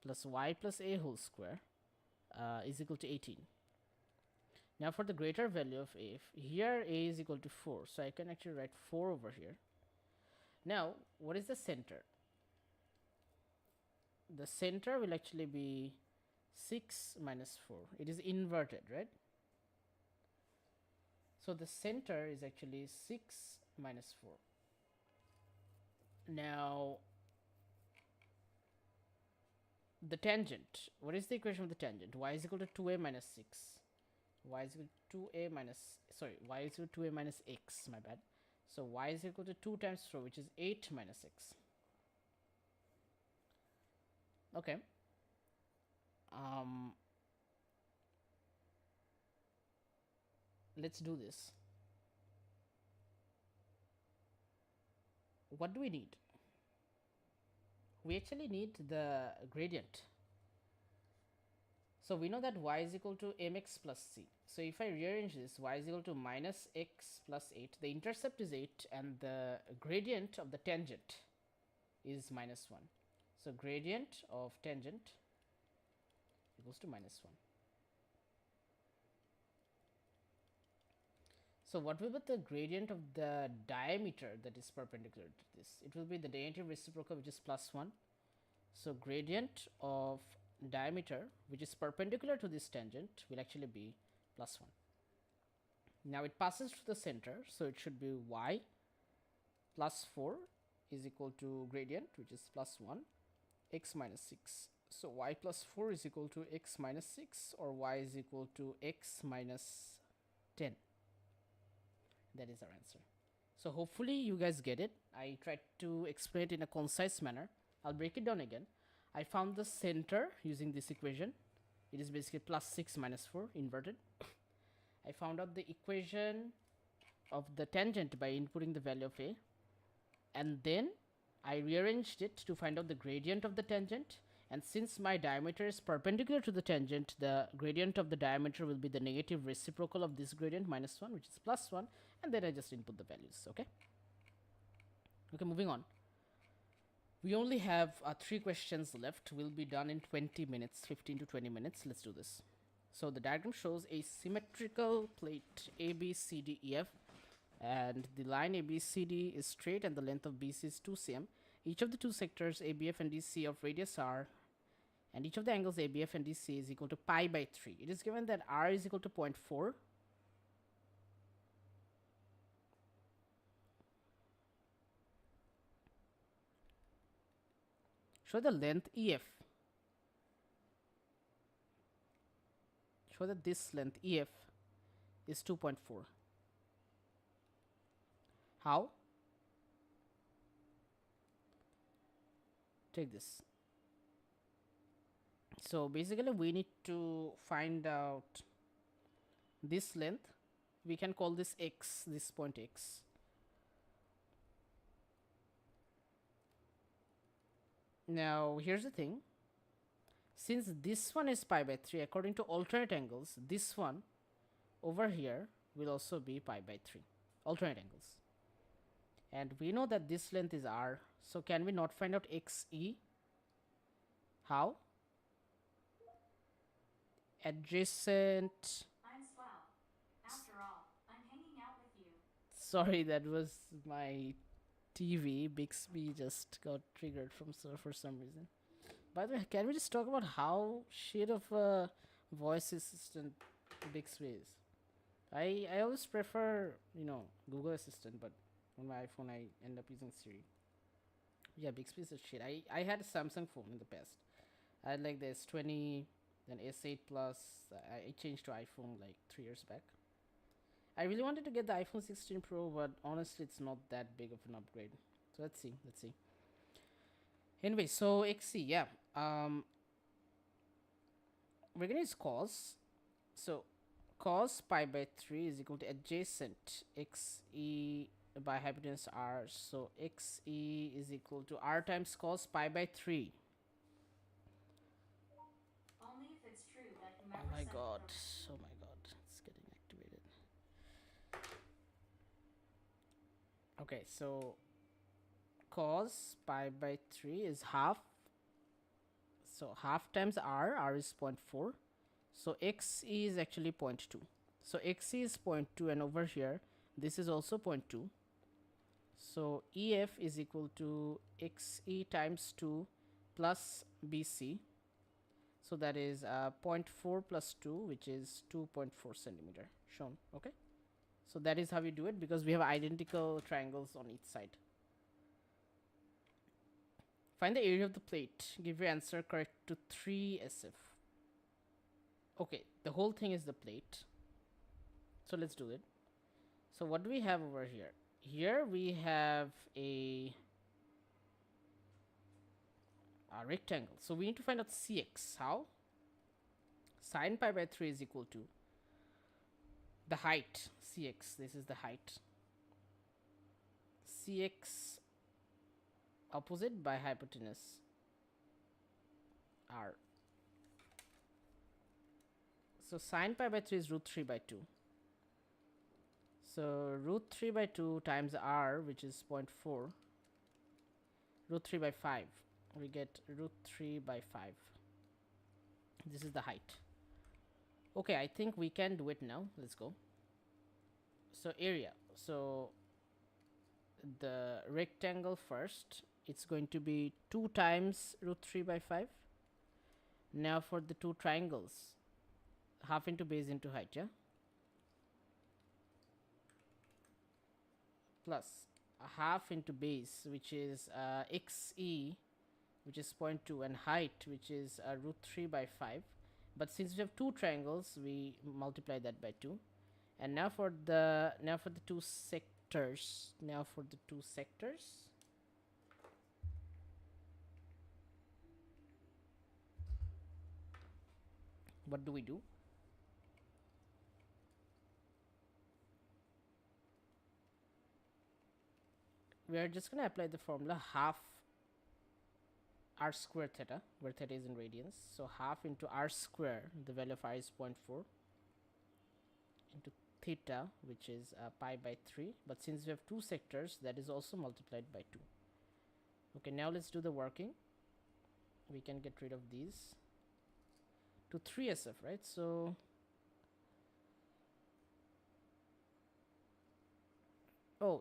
plus y plus a whole square is equal to 18. Now for the greater value of a, here a is equal to 4, so I can actually write 4 over here. Now what is the center? The center will actually be 6 minus 4. It is inverted, right? So the center is actually 6 minus 4. Now the tangent, what is the equation of the tangent? Y is equal to 2a minus 6. Y is equal to 2a minus, sorry, y is equal to 2a minus x, my bad. So y is equal to 2 times 4, which is 8 minus x. Okay. Let's do this. What do we need? We actually need the gradient. So we know that y is equal to mx plus c. So if I rearrange this, y is equal to minus x plus 8. The intercept is 8 and the gradient of the tangent is minus 1. So gradient of tangent equals to minus 1. So what will be the gradient of the diameter that is perpendicular to this? It will be the negative reciprocal, which is plus 1. So gradient of diameter which is perpendicular to this tangent will actually be plus 1. Now it passes through the center, so it should be y plus 4 is equal to gradient, which is plus 1, x minus 6. So y plus 4 is equal to x minus 6, or y is equal to x minus 10. That is our answer. So hopefully you guys get it. I tried to explain it in a concise manner. I'll break it down again. I found the center using this equation. It is basically plus 6 minus 4 inverted. I found out the equation of the tangent by inputting the value of a, and then I rearranged it to find out the gradient of the tangent. And since my diameter is perpendicular to the tangent, the gradient of the diameter will be the negative reciprocal of this gradient, minus 1, which is plus 1, and then I just input the values. Okay, moving on. We only have 3 questions left. We'll be done in 20 minutes, 15 to 20 minutes. Let's do this. So the diagram shows a symmetrical plate ABCDEF, and the line ABCD is straight and the length of BC is 2 cm. Each of the two sectors ABF and DC of radius r, and each of the angles ABF and DC is equal to pi by 3. It is given that r is equal to 0.4. Show the length EF. Show that this length EF is 2.4. How? Take this. So basically we need to find out this length We can call this x, this point x. Now here's the thing, since this one is pi by 3, according to alternate angles, this one over here will also be pi by 3, alternate angles. And we know that this length is r, so can we not find out xe? How? Adjacent. I'm swell. After all, I'm hanging out with you. Sorry, that was my TV. Bixby just got triggered for some reason. By the way, can we just talk about how shit of a voice assistant Bixby is? I always prefer, Google Assistant, but on my iPhone I end up using Siri. Yeah, Bixby is a shit. I had a Samsung phone in the past. I had like the S20, then S8 Plus. I changed to iPhone like 3 years back. I really wanted to get the iPhone 16 Pro, but honestly, it's not that big of an upgrade. So let's see. Anyway, so XC, yeah. We're gonna use cos. So cos pi by 3 is equal to adjacent xe by hypotenuse r. So xe is equal to r times cos pi by 3. Only if it's true that Oh my god. Oh my god. It's getting activated. Okay, so cos pi by 3 is half. So half times r is 0.4. So xe is actually 0.2. So xe is 0.2, and over here this is also 0.2. So ef is equal to xe times 2 plus bc. So that is 0.4 plus 2, which is 2.4 centimeter shown. Okay, so that is how we do it, because we have identical triangles on each side. Find the area of the plate. Give your answer correct to 3 SF. Okay, the whole thing is the plate. So let's do it. So what do we have over here? Here we have a rectangle. So we need to find out cx. How? Sine pi by 3 is equal to the height, cx. This is the height. Cx opposite by hypotenuse r. So sine pi by 3 is root 3 by 2. So root 3 by 2 times r, which is 0.4, root 3 by 5. We get root 3 by 5. This is the height. Okay, I think we can do it now. Let's go. So area. So the rectangle first, it's going to be 2 times root 3 by 5. Now for the two triangles, half into base into height, yeah? Plus a half into base, which is xe, which is 0.2, and height, which is root 3 by 5. But since we have two triangles, we multiply that by 2. And now for the two sectors. What do we do? We are just going to apply the formula half r square theta, where theta is in radians. So half into r square, the value of r is 0.4, into theta, which is pi by 3. But since we have two sectors, that is also multiplied by 2. Okay, now let's do the working. We can get rid of these to 3SF, right? So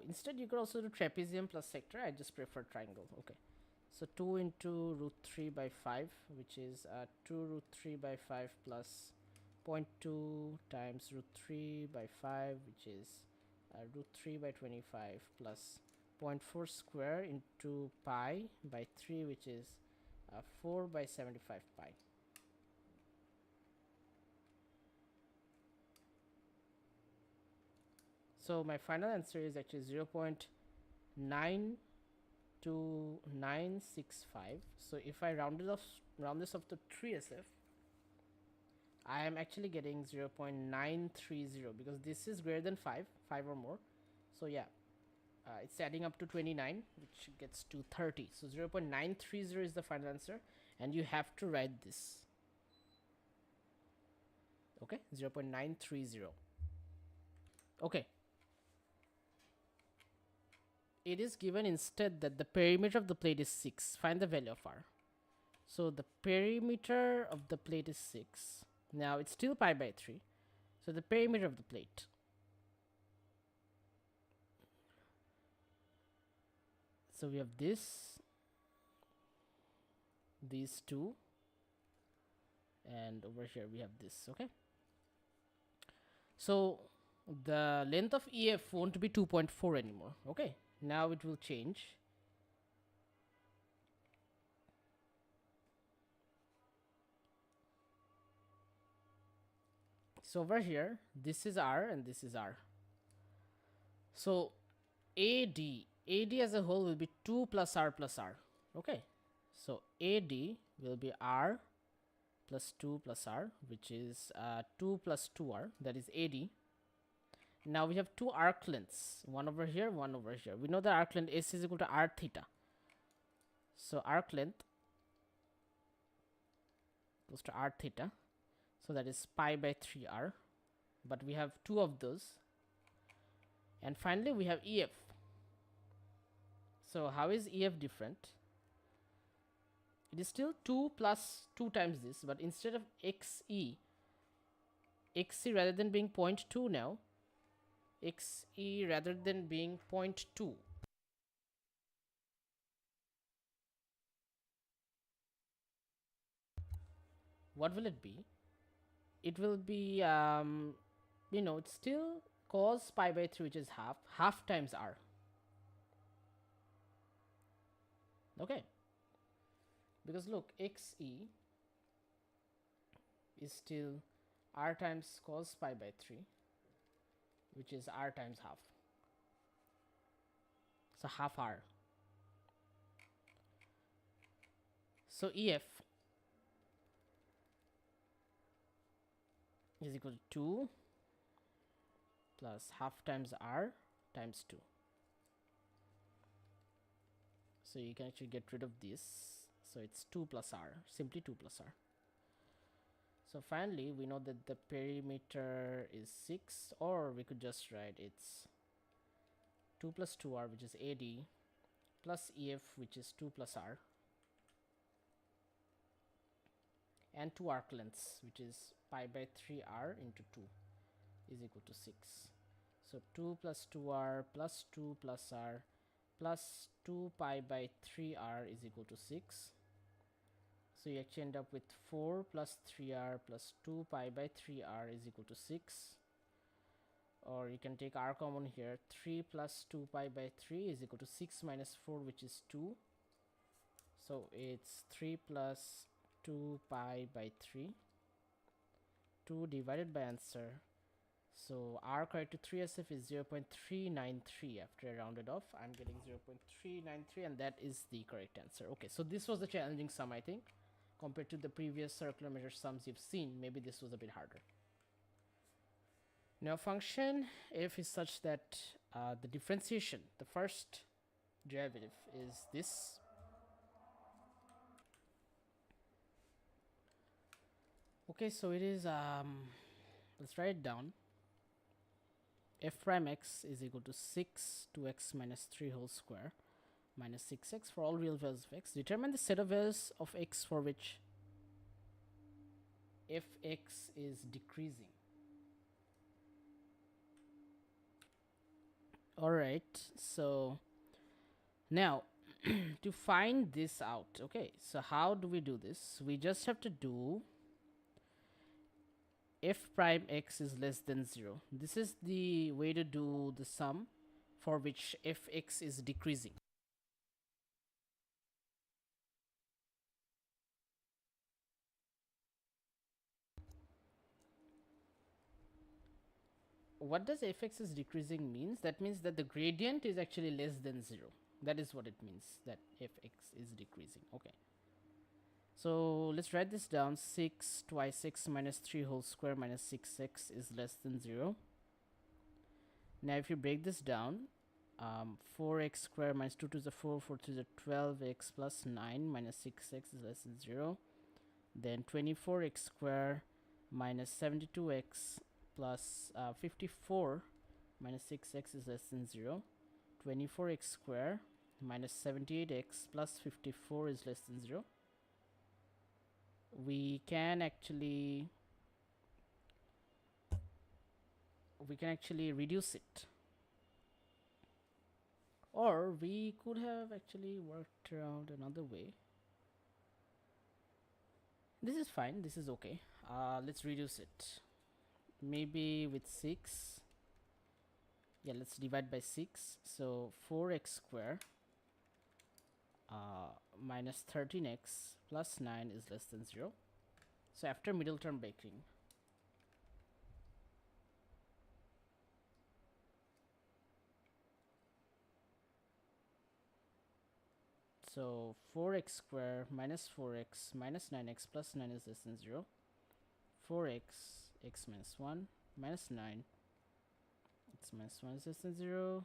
instead you could also do trapezium plus sector. I just prefer triangle. Okay, so 2 into root 3 by 5, which is 2 root 3 by 5 plus 0.2 times root 3 by 5, which is root 3 by 25 plus 0.4 square into pi by 3, which is 4 by 75 pi. So my final answer is actually 0.92965. So if I round this off to 3SF, I am actually getting 0.930 because this is greater than 5 or more. So yeah, it's adding up to 29, which gets to 30. So 0.930 is the final answer, and you have to write this. Okay, 0.930. Okay. It is given instead that the perimeter of the plate is 6. Find the value of r. So the perimeter of the plate is 6. Now it's still pi by 3. So the perimeter of the plate. So we have this, these two, and over here we have this. Okay. So the length of EF won't be 2.4 anymore. Okay. Now it will change. So over here, this is R and this is R. So AD as a whole will be 2 plus R plus R. Okay. So AD will be R plus 2 plus R, which is 2 plus 2R, that is AD. Now we have two arc lengths, one over here, one over here. We know the arc length S is equal to R theta. So arc length goes to R theta. So that is pi by 3R. But we have two of those. And finally we have EF. So how is EF different? It is still 2 plus 2 times this, but instead of XE rather than being 0.2 now, XE rather than being 0.2. What will it be? It will be, it's still cos pi by 3, which is half times R. Okay. Because look, XE is still R times cos pi by 3, which is R times half. So half R. So EF is equal to 2 plus half times R times 2. So you can actually get rid of this. So it's 2 plus R, simply 2 plus R. So finally, we know that the perimeter is 6, or we could just write it's 2 plus 2R, which is AD, plus EF, which is 2 plus R, and 2 arc lengths, which is pi by 3R into 2 is equal to 6. So 2 plus 2R plus 2 plus R plus 2 pi by 3R is equal to 6. So you actually end up with 4 plus 3R plus 2 pi by 3R is equal to 6. Or you can take R common here. 3 plus 2 pi by 3 is equal to 6 minus 4, which is 2. So it's 3 plus 2 pi by 3. 2 divided by answer. So R correct to 3SF is 0.393. After I rounded off, I'm getting 0.393, and that is the correct answer. Okay, so this was the challenging sum, I think. Compared to the previous circular measure sums you've seen, maybe this was a bit harder. Now function f is such that the differentiation, the first derivative, is this. Okay, so it is, let's write it down. F prime x is equal to 6 2x minus 3 whole square minus 6x for all real values of x. Determine the set of values of x for which fx is decreasing. Alright, so now to find this out, okay, so how do we do this? We just have to do f prime x is less than 0. This is the way to do the sum for which fx is decreasing. What does fx is decreasing means? That means that the gradient is actually less than 0. That is what it means, that fx is decreasing. Okay. So let's write this down. 6 twice x minus 3 whole square minus 6x is less than 0. Now if you break this down, 4x square minus 2 to the 4, 4 to the 12x plus 9 minus 6x is less than 0. Then 24x square minus 72x plus 54 minus 6x is less than 0. 24x square minus 78x plus 54 is less than 0. We can actually reduce it, or we could have actually worked around another way. This is fine, this is okay. Let's reduce it, maybe with 6. Yeah, let's divide by 6. So 4x square minus 13x plus 9 is less than 0. So after middle term breaking, so 4x square minus 4x minus 9x plus 9 is less than 0. 4x x minus 1 minus 9 x minus 1 is less than 0.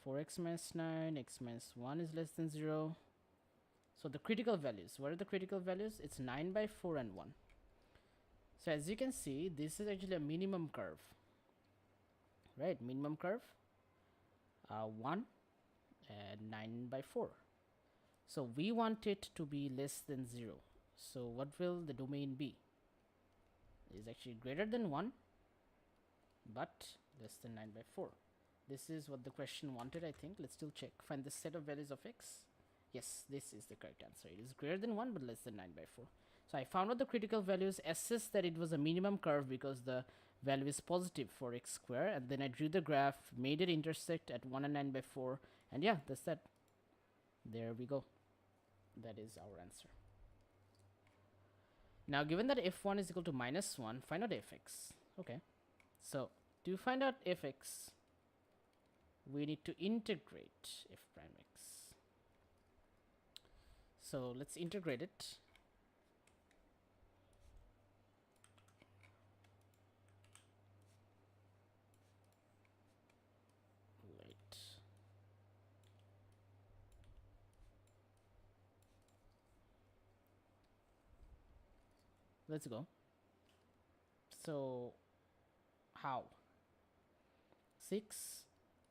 4x minus 9 x minus 1 is less than 0. So the critical values, what are the critical values? It's 9 by 4 and 1. So as you can see, this is actually a minimum curve, right? Minimum curve, 1 and 9 by 4. So we want it to be less than 0. So what will the domain be? It is actually greater than 1, but less than 9 by 4. This is what the question wanted, I think. Let's still check. Find the set of values of x. Yes, this is the correct answer. It is greater than 1 but less than 9 by 4. So I found out the critical values, assessed that it was a minimum curve because the value is positive for x square, and then I drew the graph, made it intersect at 1 and 9 by 4, and yeah, that's that. There we go. That is our answer. Now given that f1 is equal to minus 1, find out fx. Okay, so to find out fx, we need to integrate f prime x. So let's integrate it. Wait. Let's go. So how? 6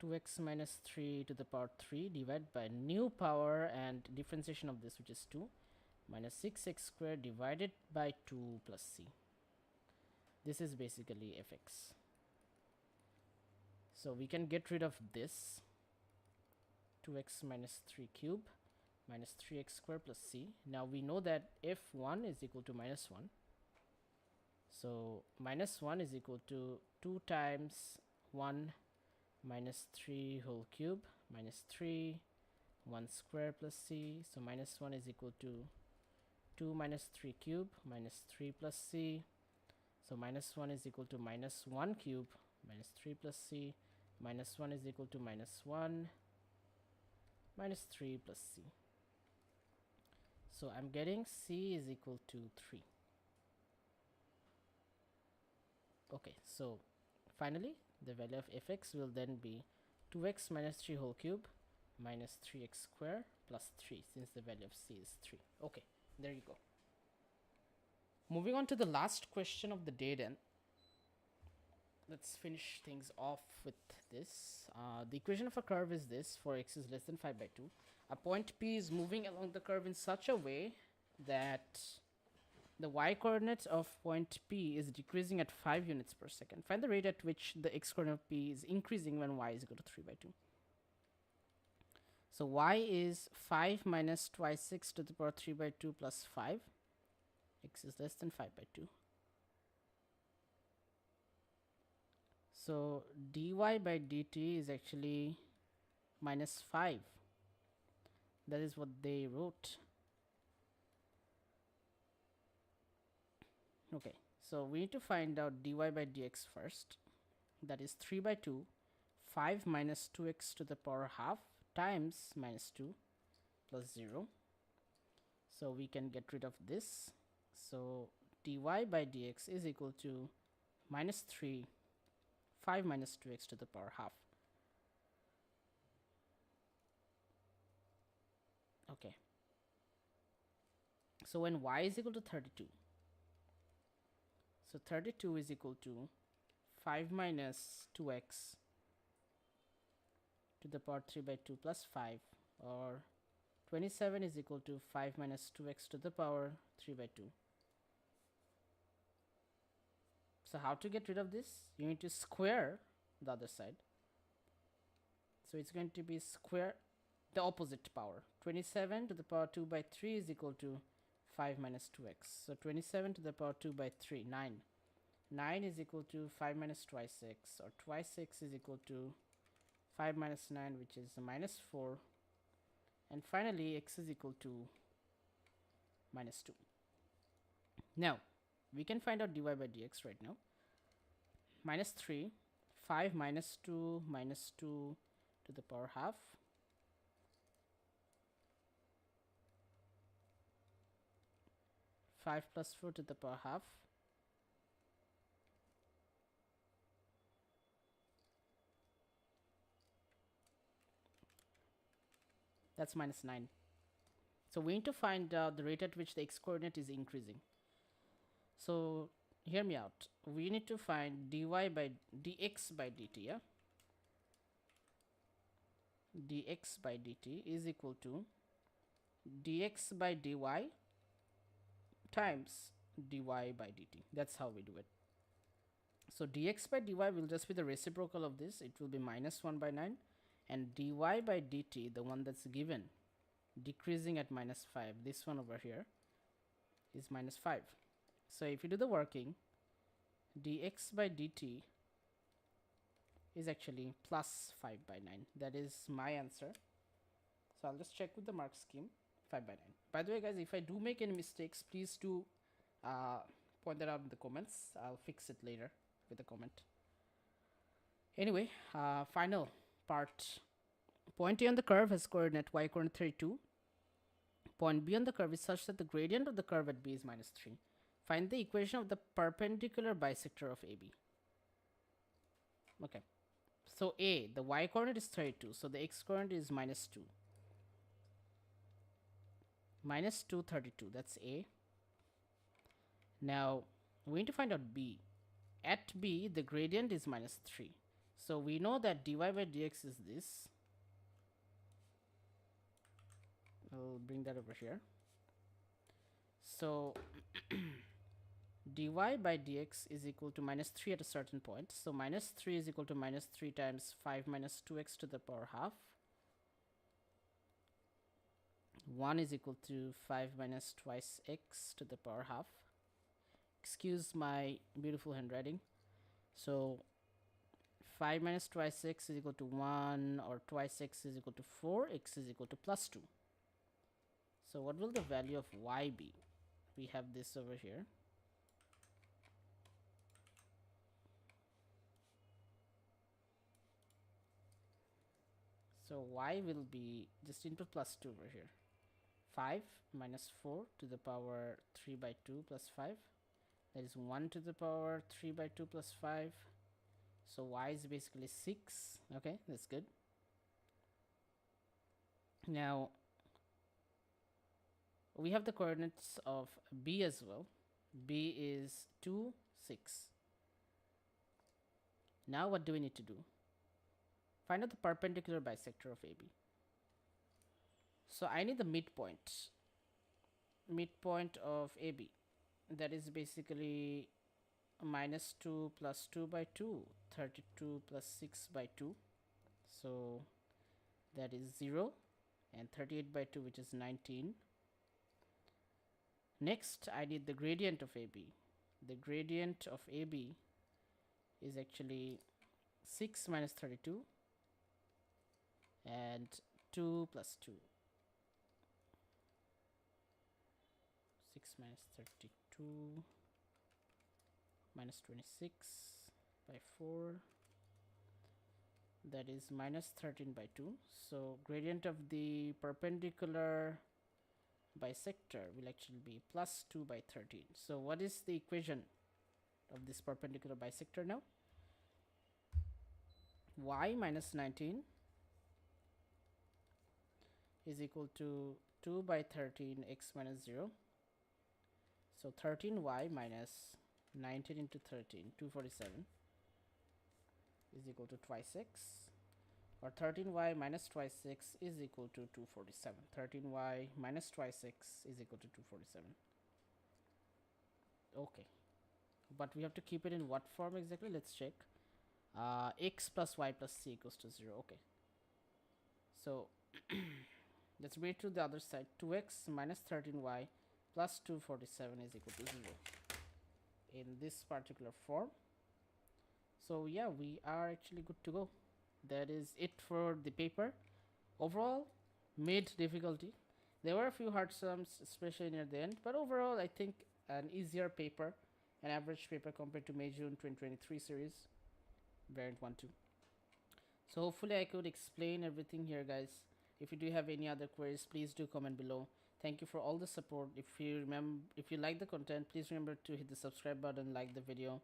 2x minus 3 to the power 3 divided by new power and differentiation of this, which is 2, minus 6x squared divided by 2 plus c. This is basically fx. So we can get rid of this 2x minus 3 cube minus 3x squared plus c. Now we know that f1 is equal to minus 1. So minus 1 is equal to 2 times 1 minus 3 whole cube minus 3 1 square plus c. So minus 1 is equal to 2 minus 3 cube minus 3 plus c. So minus 1 is equal to minus 1 cube minus 3 plus c. Minus 1 is equal to minus 1 minus 3 plus c. So I'm getting c is equal to 3. Okay, so finally the value of fx will then be 2x minus 3 whole cube minus 3x square plus 3, since the value of c is 3. Okay, there you go. Moving on to the last question of the day then. Let's finish things off with this. The equation of a curve is this: for x is less than 5 by 2. A point P is moving along the curve in such a way that the y coordinate of point P is decreasing at 5 units per second. Find the rate at which the x coordinate of P is increasing when y is equal to 3 by 2. So y is 5 minus twice x to the power 3 by 2 plus 5. X is less than 5 by 2. So dy by dt is actually minus 5. That is what they wrote. Okay, so we need to find out dy by dx first. That is 3 by 2, 5 minus 2x to the power half times minus 2 plus 0. So we can get rid of this. So dy by dx is equal to minus 3, 5 minus 2x to the power half. Okay. So when y is equal to 32, so 32 is equal to 5 minus 2x to the power 3 by 2 plus 5, or 27 is equal to 5 minus 2x to the power 3 by 2. So how to get rid of this? You need to square the other side. So it's going to be square the opposite power. 27 to the power 2 by 3 is equal to 5 minus 2x. So 27 to the power 2 by 3, 9. 9 is equal to 5 minus twice x, or twice x is equal to 5 minus 9, which is minus 4. And finally, x is equal to minus 2. Now, we can find out dy by dx right now. Minus 3, 5 minus 2 to the power half. Five plus 4 to the power half. That's minus 9. So we need to find the rate at which the x coordinate is increasing. So hear me out. We need to find dy by dx by dt, yeah? Dx by dt is equal to dx by dy times dy by dt. That's how we do it. So dx by dy will just be the reciprocal of this. It will be minus 1 by 9. And dy by dt, the one that's given, decreasing at minus 5, this one over here, is minus 5. So if you do the working, dx by dt is actually plus 5 by 9. That is my answer. So I'll just check with the mark scheme, 5 by 9. By the way, guys, if I do make any mistakes, please do point that out in the comments. I'll fix it later with a comment. Anyway, final part. Point A on the curve has coordinate y coordinate 32. Point B on the curve is such that the gradient of the curve at B is minus 3. Find the equation of the perpendicular bisector of AB. Okay. So A, the y coordinate is 32. So the x coordinate is minus 2. Minus 2, 32. That's A. Now, we need to find out B. At B, the gradient is minus 3. So we know that dy by dx is this. I'll bring that over here. So dy by dx is equal to minus 3 at a certain point. So minus 3 is equal to minus 3 times 5 minus 2x to the power half. 1 is equal to 5 minus twice x to the power half. Excuse my beautiful handwriting. So 5 minus twice x is equal to 1, or twice x is equal to 4, x is equal to plus 2. So what will the value of y be? We have this over here. So y will be, just input plus 2 over here. 5 minus 4 to the power 3 by 2 plus 5. That is 1 to the power 3 by 2 plus 5. So y is basically 6. Okay, that's good. Now, we have the coordinates of B as well. B is 2, 6. Now what do we need to do? Find out the perpendicular bisector of AB. So I need the midpoint. Midpoint of AB. That is basically minus 2 plus 2 by 2, 32 plus 6 by 2. So that is 0. And 38 by 2, which is 19. Next, I need the gradient of AB. The gradient of AB is actually 6 minus 32 and 2 plus 2. 6 minus 32 minus 26 by 4. That is minus 13 by 2. So gradient of the perpendicular bisector will actually be plus 2 by 13. So what is the equation of this perpendicular bisector now? Y minus 19 is equal to 2 by 13 x minus 0. So 13y minus 19 into 13, 247, is equal to twice x, or 13y minus twice x is equal to 247. 13y minus twice x is equal to 247. Okay, but we have to keep it in what form exactly? Let's check. X plus y plus c equals to 0. Okay, so let's bring it to the other side. 2x minus 13y plus 247 is equal to 0 in this particular form. So yeah, we are actually good to go. That is it for the paper. Overall, mid difficulty. There were a few hard sums, especially near the end, but overall I think an easier paper, an average paper compared to May June 2023 series, variant 1-2. So hopefully I could explain everything here, guys. If you do have any other queries, please do comment below. Thank you for all the support. If you like the content, please remember to hit the subscribe button, like the video.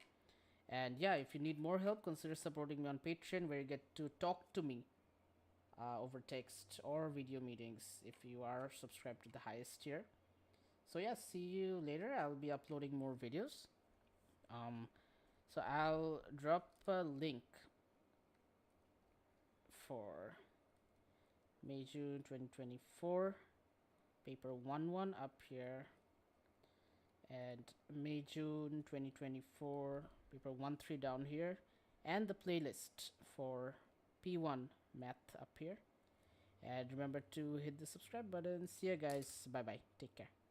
And yeah, if you need more help, consider supporting me on Patreon, where you get to talk to me over text or video meetings if you are subscribed to the highest tier. So yeah, see you later. I'll be uploading more videos. So I'll drop a link for May June 2024 paper 1-1 up here, and May June 2024 paper 1-3 down here, and the playlist for P1 math up here. And remember to hit the subscribe button. See ya, guys. Bye bye. Take care.